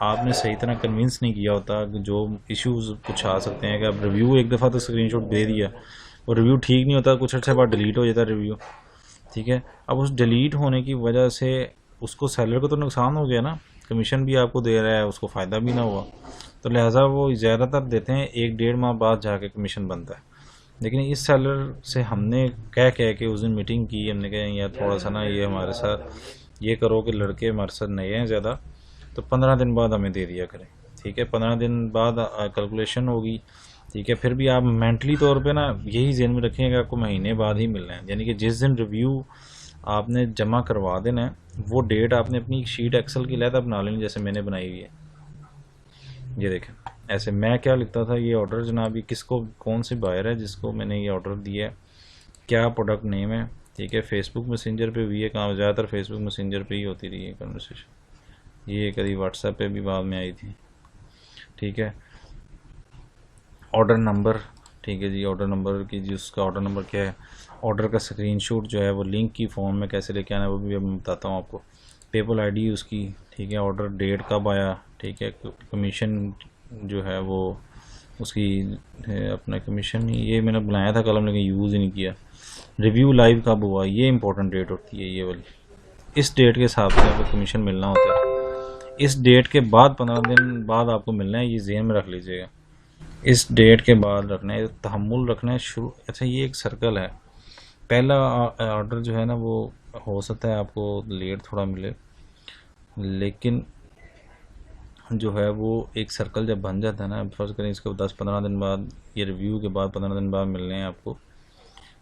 आपने सही तरह कन्विंस नहीं किया होता, जो इश्यूज कुछ आ सकते हैं कि अब रिव्यू एक दफ़ा तो स्क्रीनशॉट दे दिया, वो रिव्यू ठीक नहीं होता, कुछ अर्से बाद डिलीट हो जाता है रिव्यू, ठीक है। अब उस डिलीट होने की वजह से उसको सेलर को तो नुकसान हो गया ना, कमीशन भी आपको दे रहा है, उसको फ़ायदा भी ना हुआ, तो लिहाजा वो ज़्यादातर देते हैं 1-1.5 माह बाद जाके कमीशन बनता है। लेकिन इस सेलर से हमने कह के उस दिन मीटिंग की, हमने कहा यार थोड़ा सा ना ये हमारे साथ ये करो कि लड़के हमारे साथ नए हैं ज़्यादा, तो 15 दिन बाद हमें दे दिया करें, ठीक है। 15 दिन बाद कैलकुलेशन होगी, ठीक है। फिर भी आप मेंटली तौर पे ना यही ज़हन में रखें कि आपको महीने बाद ही मिलना है, यानी कि जिस दिन रिव्यू आपने जमा करवा देना है वो डेट आपने अपनी शीट एक्सेल की लहदा बना लेनी, जैसे मैंने बनाई हुई है। ये देखें ऐसे मैं क्या लिखता था, ये ऑर्डर जनाब, ये किसको, कौन से बायर है जिसको मैंने ये ऑर्डर दिया है, क्या प्रोडक्ट नेम है, ठीक है। फेसबुक मैसेंजर पे हुई है काम, ज़्यादातर फेसबुक मैसेंजर पे ही होती रही है कन्वर्सेशन, ये कभी व्हाट्सएप पे भी बाद में आई थी, ठीक है। ऑर्डर नंबर, ठीक है जी, ऑर्डर नंबर की जी, उसका ऑर्डर नंबर क्या है, ऑर्डर का स्क्रीनशॉट जो है वो लिंक की फॉर्म में कैसे लेके आना है वो भी मैं बताता हूँ आपको। पेपल आईडी उसकी, ठीक है। ऑर्डर डेट कब आया, ठीक है। कमीशन जो है वो उसकी अपना कमीशन, ये मैंने बनाया था कलम लेकिन यूज़ ही नहीं किया। रिव्यू लाइव कब हुआ, ये इंपॉर्टेंट डेट होती है ये वाली, इस डेट के हिसाब से आपको कमीशन मिलना होता है। इस डेट के बाद 15 दिन बाद आपको मिलना है, ये ज़हन में रख लीजिएगा, इस डेट के बाद रखना है, तहम्मुल रखना है शुरू। अच्छा, ये एक सर्कल है, पहला ऑर्डर जो है ना वो हो सकता है आपको लेट थोड़ा मिले, लेकिन जो है वो एक सर्कल जब बन जाता है ना, फर्ज करें इसको 10-15 दिन बाद, ये रिव्यू के बाद 15 दिन बाद मिलने हैं आपको,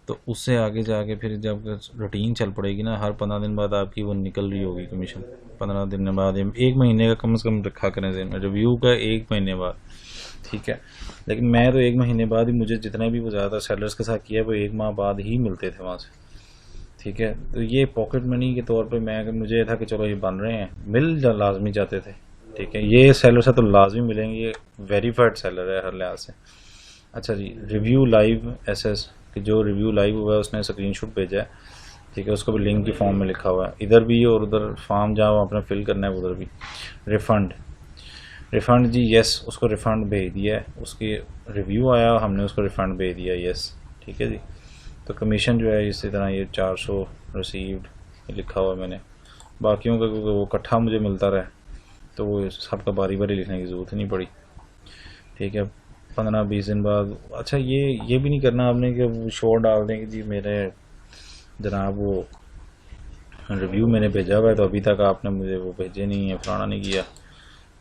तो उससे आगे जाके फिर जब रूटीन चल पड़ेगी ना, हर 15 दिन बाद आपकी वो निकल रही होगी कमीशन। 15 दिन बाद 1 महीने का कम से कम रखा करें ज़हन में, रिव्यू का 1 महीने बाद, ठीक है। लेकिन मैं तो 1 महीने बाद ही, मुझे जितने भी वो ज़्यादा सेलर्स के साथ किया वो 1 माह बाद ही मिलते थे वहाँ से, ठीक है। तो ये पॉकेट मनी के तौर पे मुझे ये था कि चलो ये बन रहे हैं, लाजमी जाते थे, ठीक है। ये सेलर से तो लाजमी मिलेंगे, ये वेरीफाइड सेलर है हर लिहाज से। अच्छा जी, रिव्यू लाइव एसएस कि जो रिव्यू लाइव हुआ है उसने स्क्रीनशॉट भेजा है, ठीक है। उसको भी लिंक की फॉर्म में लिखा हुआ है, इधर भी और उधर फॉर्म जहाँ आपने फिल करना है उधर भी। रिफ़ंड जी यस, उसको रिफ़ंड भेज दिया है, उसकी रिव्यू आया, हमने उसको रिफ़ंड भेज दिया, यस, ठीक है जी। तो कमीशन जो है इसी तरह ये 400 रिसीव्ड लिखा हुआ मैंने, बाकियों का क्योंकि वो इकट्ठा मुझे मिलता रहा तो वो सबका बारी बारी लिखने की ज़रूरत नहीं पड़ी, ठीक है। 15-20 दिन बाद। अच्छा ये भी नहीं करना आपने कि वो शो डाल दें कि जी मेरे जनाब वो रिव्यू मैंने भेजा हुआ है तो अभी तक आपने मुझे वो भेजे नहीं है, फलाना नहीं किया।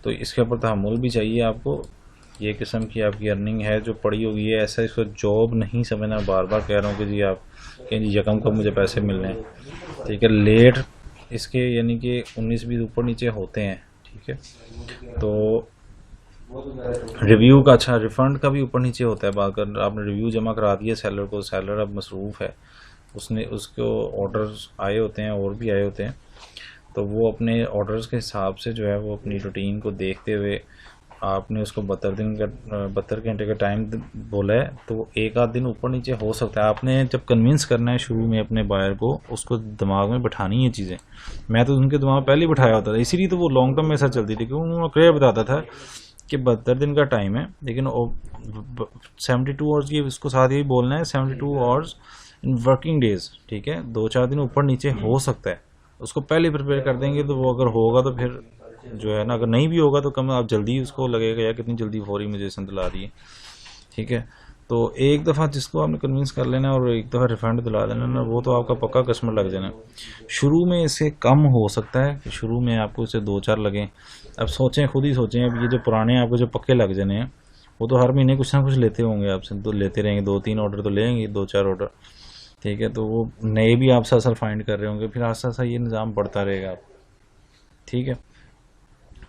तो इसके ऊपर तहम्मुल भी चाहिए आपको। ये किस्म की आपकी अर्निंग है जो पड़ी होगी है, ऐसा इसको जॉब नहीं समझना। बार बार कह रहा हूँ कि जी आप कहीं जी यकम को मुझे पैसे मिलने हैं, ठीक है। लेट इसके यानी कि 19-20 ऊपर नीचे होते हैं, ठीक है। तो रिव्यू का, अच्छा रिफ़ंड का भी ऊपर नीचे होता है। बात कर आपने रिव्यू जमा करा दिया सेलर को, सेलर अब मसरूफ़ है, उसको ऑर्डर्स आए होते हैं और भी आए होते हैं, तो वो अपने ऑर्डर्स के हिसाब से जो है वो अपनी रूटीन को देखते हुए आपने उसको 72 घंटे का टाइम बोला है, तो 1 आध दिन ऊपर नीचे हो सकता है। आपने जब कन्विंस करना है शुरू में अपने बायर को, उसको दिमाग में बैठानी है चीज़ें। मैं तो उनके दिमाग में पहले ही बैठाया होता था, इसीलिए तो वो लॉन्ग टर्म में ऐसा चलती थी, क्योंकि उन्होंने क्लियर बताता था कि 72 दिन का टाइम है, लेकिन 72 आवर्स की उसको साथ ही बोलना है, 72 आवर्स इन वर्किंग डेज, ठीक है। 2-4 दिन ऊपर नीचे हो सकता है, उसको पहले प्रिपेयर कर देंगे तो वो अगर होगा तो फिर जो है ना, अगर नहीं भी होगा तो कम आप जल्दी उसको लगेगा यार कितनी जल्दी फौरी मुझे इसने दिला दी है, ठीक है। तो एक दफ़ा जिसको आपने कन्विंस कर लेना और एक दफ़ा रिफंड दिला देना ना, वो तो आपका पक्का कस्टमर लग जाना। शुरू में इससे कम हो सकता है कि शुरू में आपको इससे 2-4 लगें। अब सोचें, खुद ही सोचें, अब ये जो पुराने आपको जो पक्के लग जाने हैं वो तो हर महीने कुछ ना कुछ लेते होंगे आपसे, तो लेते रहेंगे, 2-3 ऑर्डर तो लेंगे, 2-4 ऑर्डर, ठीक है। तो वो नए भी आपसे असल फाइंड कर रहे होंगे, फिर आस्ता आस्ता ये निज़ाम बढ़ता रहेगा, ठीक है।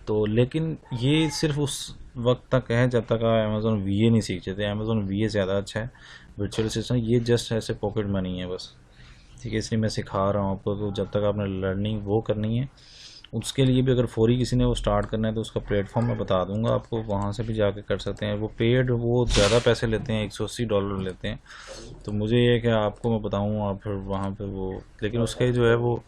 तो लेकिन ये सिर्फ उस वक्त तक है जब तक आप अमेज़ॉन वीए नहीं सीख जाते। अमेज़ॉन वीए ज़्यादा अच्छा है वर्चुअल असिस्टेंट, ये जस्ट ऐसे पॉकेट मनी है बस, ठीक है। इसलिए मैं सिखा रहा हूँ आपको, तो जब तक आपने लर्निंग वो करनी है, उसके लिए भी अगर फौरी किसी ने वो स्टार्ट करना है तो उसका प्लेटफॉर्म मैं बता दूंगा आपको, वहाँ से भी जाके कर सकते हैं। वो पेड, वो ज़्यादा पैसे लेते हैं, $180 लेते हैं। तो मुझे ये कि आपको मैं बताऊँ आप फिर वहाँ पे वो, लेकिन उसके जो है वो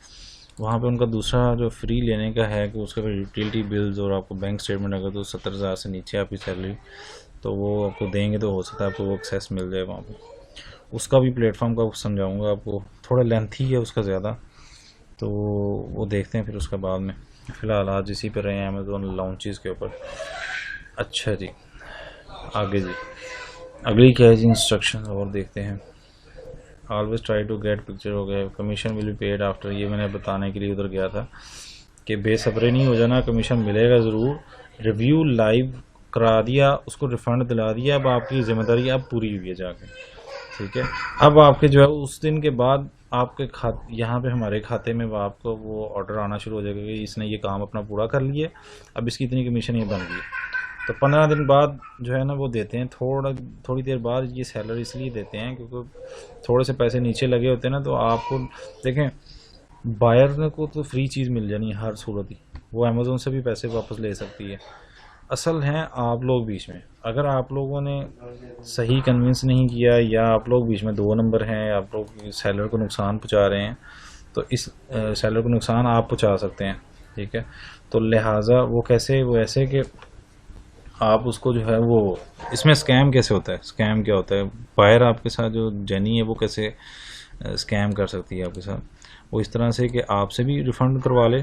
वहाँ पे उनका दूसरा जो फ्री लेने का है कि उसके फिर यूटिलिटी बिल्स और आपको बैंक स्टेटमेंट अगर तो 70,000 से नीचे आपकी सैलरी तो वो आपको देंगे, तो हो सकता है आपको वो एक्सेस मिल जाए वहाँ पे। उसका भी प्लेटफॉर्म का समझाऊँगा आपको, थोड़ा लेंथी है उसका ज़्यादा, तो वो देखते हैं फिर उसके बाद में। फ़िलहाल आज इसी पर रहे हैं अमेज़ॉन लॉन्चेस के ऊपर। अच्छा जी, आगे जी अगली क्या है जी, इंस्ट्रक्शन और देखते हैं। Always try to get picture हो गया, commission will be paid after, ये मैंने बताने के लिए उधर गया था कि बेसब्रे नहीं हो जाना, कमीशन मिलेगा ज़रूर। रिव्यू लाइव करा दिया, उसको रिफ़ंड दिला दिया, अब आपकी ज़िम्मेदारी अब पूरी हुई है जाके, ठीक है। अब आपके जो है उस दिन के बाद आपके यहाँ पे हमारे खाते में आपको वो ऑर्डर आना शुरू हो जाएगा कि इसने ये काम अपना पूरा कर लिया, अब इसकी इतनी कमीशन ये बन गई। तो 15 दिन बाद जो है ना वो देते हैं, थोड़ी देर बाद ये सैलरी इसलिए देते हैं क्योंकि थोड़े से पैसे नीचे लगे होते हैं ना, तो आपको देखें बायर को तो फ्री चीज़ मिल जानी है हर सूरत ही, वो अमेज़ोन से भी पैसे वापस ले सकती है। असल है आप लोग बीच में, अगर आप लोगों ने सही कन्विंस नहीं किया या आप लोग बीच में 2 नंबर हैं, आप लोग सेलर को नुकसान पहुंचा रहे हैं, तो इस सेलर को नुकसान आप पहुंचा सकते हैं, ठीक है। तो लिहाजा वो कैसे, वो ऐसे कि आप उसको जो है वो, इसमें स्कैम कैसे होता है, स्कैम क्या होता है, बायर आपके साथ जो जेनी है वो कैसे स्कैम कर सकती है आपके साथ, वो इस तरह से कि आपसे भी रिफ़ंड करवा ले,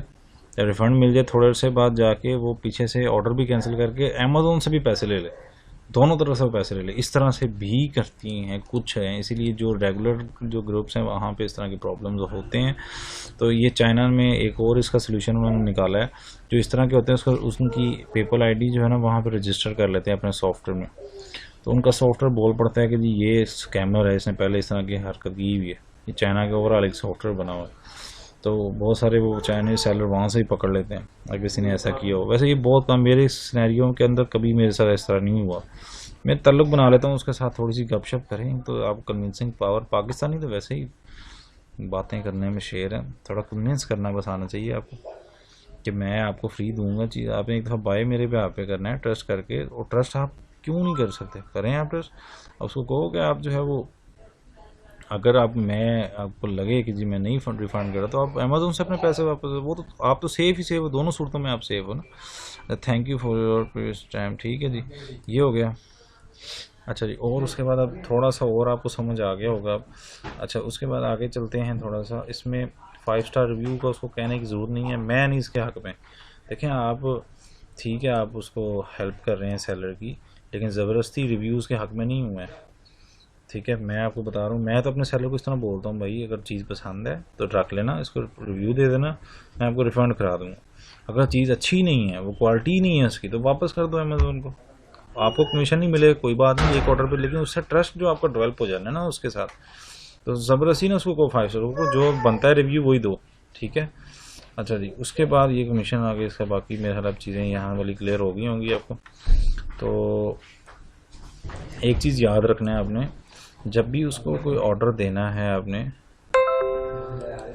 या रिफ़ंड मिल जाए थोड़े से बाद जाके वो पीछे से ऑर्डर भी कैंसिल करके अमेज़ोन से भी पैसे ले ले, दोनों तरफ से पैसे ले ले, इस तरह से भी करती हैं कुछ है। इसीलिए जो रेगुलर जो ग्रुप्स हैं वहाँ पे इस तरह की प्रॉब्लम्स होते हैं। तो ये चाइना में एक और इसका सलूशन उन्होंने निकाला है, जो इस तरह के होते हैं उसका उनकी पेपल आईडी जो है ना वहाँ पे रजिस्टर कर लेते हैं अपने सॉफ्टवेयर में, तो उनका सॉफ्टवेयर बोल पड़ता है कि जी ये स्कैमर है, इसने पहले इस तरह की हरकत की हुई है। ये चाइना का ओवरऑल एक सॉफ्टवेयर बना हुआ है, तो बहुत सारे वो चाइनीज सेलर वहाँ से ही पकड़ लेते हैं अगर किसी ने ऐसा किया हो। वैसे ये बहुत कम, मेरे सिनेरियो के अंदर कभी मेरे साथ इस तरह नहीं हुआ। मैं ताल्लुक बना लेता हूँ उसके साथ, थोड़ी सी गपशप करें तो आप कन्विंसिंग पावर, पाकिस्तानी तो वैसे ही बातें करने में शेर है, थोड़ा कन्विंस करना बस आना चाहिए आपको कि मैं आपको फ्री दूंगा चीज़। आपने एक दफ़ा बाय मेरे पे आप पे करना है ट्रस्ट करके, और ट्रस्ट आप क्यों नहीं कर सकते, करें आप ट्रस्ट। उसको कहो कि आप जो है वो, अगर आपको लगे कि जी मैं नहीं रिफ़ंड कर रहा, तो आप अमेज़ोन से अपने पैसे वापस, वो तो आप तो सेफ़ ही सेफ हो, दोनों सूरतों में आप सेफ हो ना। Thank you for your previous time, ठीक है जी, ये हो गया। अच्छा जी, और उसके बाद अब थोड़ा सा और आपको समझ आ गया होगा अब। अच्छा, उसके बाद आगे चलते हैं थोड़ा सा। इसमें 5 स्टार रिव्यू का उसको कहने की ज़रूरत नहीं है, मैं नहीं इसके हक़ में। देखें आप, ठीक है आप उसको हेल्प कर रहे हैं सेलर की, लेकिन ज़बरदस्ती रिव्यूज़ के हक़ में नहीं हुए, ठीक है। मैं आपको बता रहा हूँ, मैं तो अपने सेलर को इस तरह बोलता हूँ, भाई अगर चीज़ पसंद है तो रख लेना, इसको रिव्यू दे देना, मैं आपको रिफ़ंड करा दूँगा। अगर चीज़ अच्छी नहीं है, वो क्वालिटी नहीं है उसकी, तो वापस कर दो अमेज़ोन को, आपको कमीशन नहीं मिले कोई बात नहीं एक ऑर्डर पे, लेकिन उससे ट्रस्ट जो आपका डेवलप हो जाना है ना उसके साथ, तो ज़बरदस्ती ना उसको 5 स्टार को, जो बनता है रिव्यू वही दो, ठीक है। अच्छा जी, उसके बाद ये कमीशन आ गया इसका, बाकी मेरे ख्याल चीज़ें यहाँ वाली क्लियर हो गई होंगी आपको। तो एक चीज़ याद रखना है आपने, जब भी उसको कोई ऑर्डर देना है आपने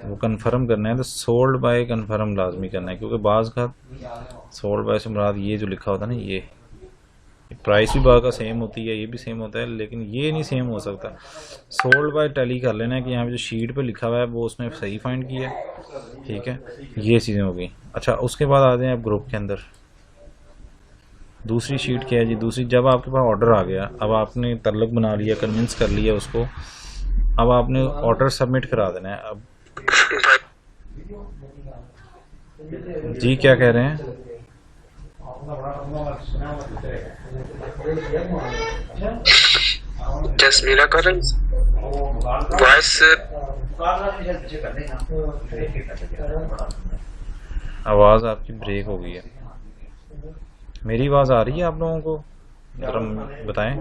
वो कंफर्म करना है, तो सोल्ड बाय कंफर्म लाजमी करना है, क्योंकि बाज़ का सोल्ड बाय से मुराद ये जो लिखा होता है ना, ये प्राइस भी बाज़ का सेम होती है, ये भी सेम होता है, लेकिन ये नहीं सेम हो सकता। सोल्ड बाय टैली कर लेना है कि यहाँ पे जो शीट पे लिखा हुआ है वो उसने सही फाइंड किया है, ठीक है। ये चीज़ें हो गई। अच्छा, उसके बाद आ जाए आप ग्रुप के अंदर। दूसरी शीट क्या है जी, दूसरी, जब आपके पास ऑर्डर आ गया, अब आपने तल्लुक बना लिया, कन्विंस कर लिया उसको, अब आपने ऑर्डर सबमिट करा देना है। अब जी क्या कह रहे हैं? जसमीरा का वॉइस आवाज़ आपकी ब्रेक हो गई है। मेरी आवाज़ आ रही है आप लोगों को? जरा बताएं।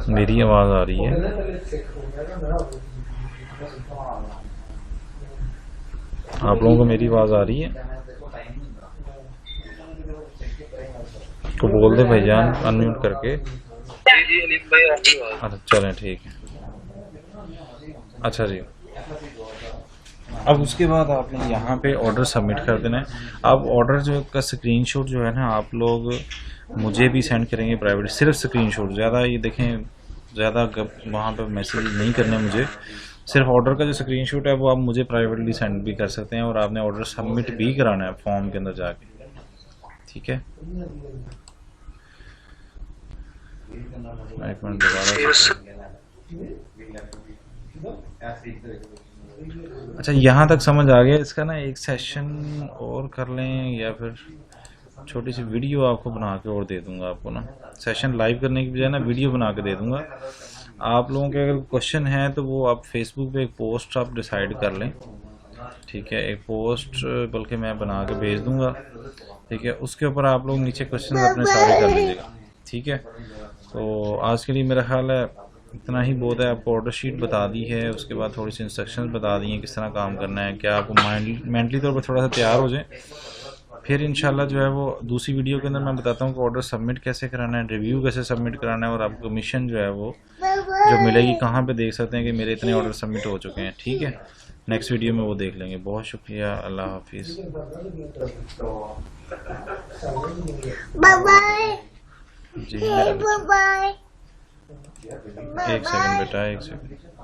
मेरी आवाज़ आ रही है? आप लोगों को मेरी आवाज़ आ रही है? तो बोल दे भाईजान अनम्यूट करके। अच्छा चलें, ठीक है। अच्छा जी, अब उसके बाद आपने यहाँ पे ऑर्डर सबमिट कर देना है। अब ऑर्डर जो का स्क्रीनशॉट जो है ना, आप लोग मुझे भी सेंड करेंगे प्राइवेट, सिर्फ स्क्रीनशॉट, ज़्यादा ये देखें, ज़्यादा वहाँ पे मैसेज नहीं करने मुझे, सिर्फ ऑर्डर का जो स्क्रीनशॉट है वो आप मुझे प्राइवेटली सेंड भी कर सकते हैं, और आपने ऑर्डर सबमिट भी कराना है फॉर्म के अंदर जाके, ठीक है। एक मिनट दोबारा। अच्छा, यहाँ तक समझ आ गया। इसका ना एक सेशन और कर लें, या फिर छोटी सी वीडियो आपको बना के और दे दूंगा आपको ना, सेशन लाइव करने की बजाय ना वीडियो बना के दे दूंगा। आप लोगों के अगर क्वेश्चन है तो वो आप फेसबुक पे एक पोस्ट आप डिसाइड कर लें, ठीक है। एक पोस्ट बल्कि मैं बना के भेज दूंगा, ठीक है। उसके ऊपर आप लोग नीचे क्वेश्चन अपने सारे कर लीजिएगा, ठीक है। तो आज के लिए मेरा ख्याल है इतना ही बहुत है। आपको ऑर्डर शीट बता दी है, उसके बाद थोड़ी सी इंस्ट्रक्शंस बता दी हैं किस तरह काम करना है, क्या आपको मेंटली तौर पर थोड़ा सा तैयार हो जाए। फिर इंशाल्लाह जो है वो दूसरी वीडियो के अंदर मैं बताता हूँ कि ऑर्डर सबमिट कैसे कराना है, रिव्यू कैसे सबमिट कराना है, और आपको कमीशन जो है वो जो मिलेगी कहाँ पे देख सकते हैं कि मेरे इतने ऑर्डर सबमिट हो चुके हैं, ठीक है। नेक्स्ट वीडियो में वो देख लेंगे। बहुत शुक्रिया, अल्लाह हाफिज़। जी एक सेकंड बेटा, एक सेकंड।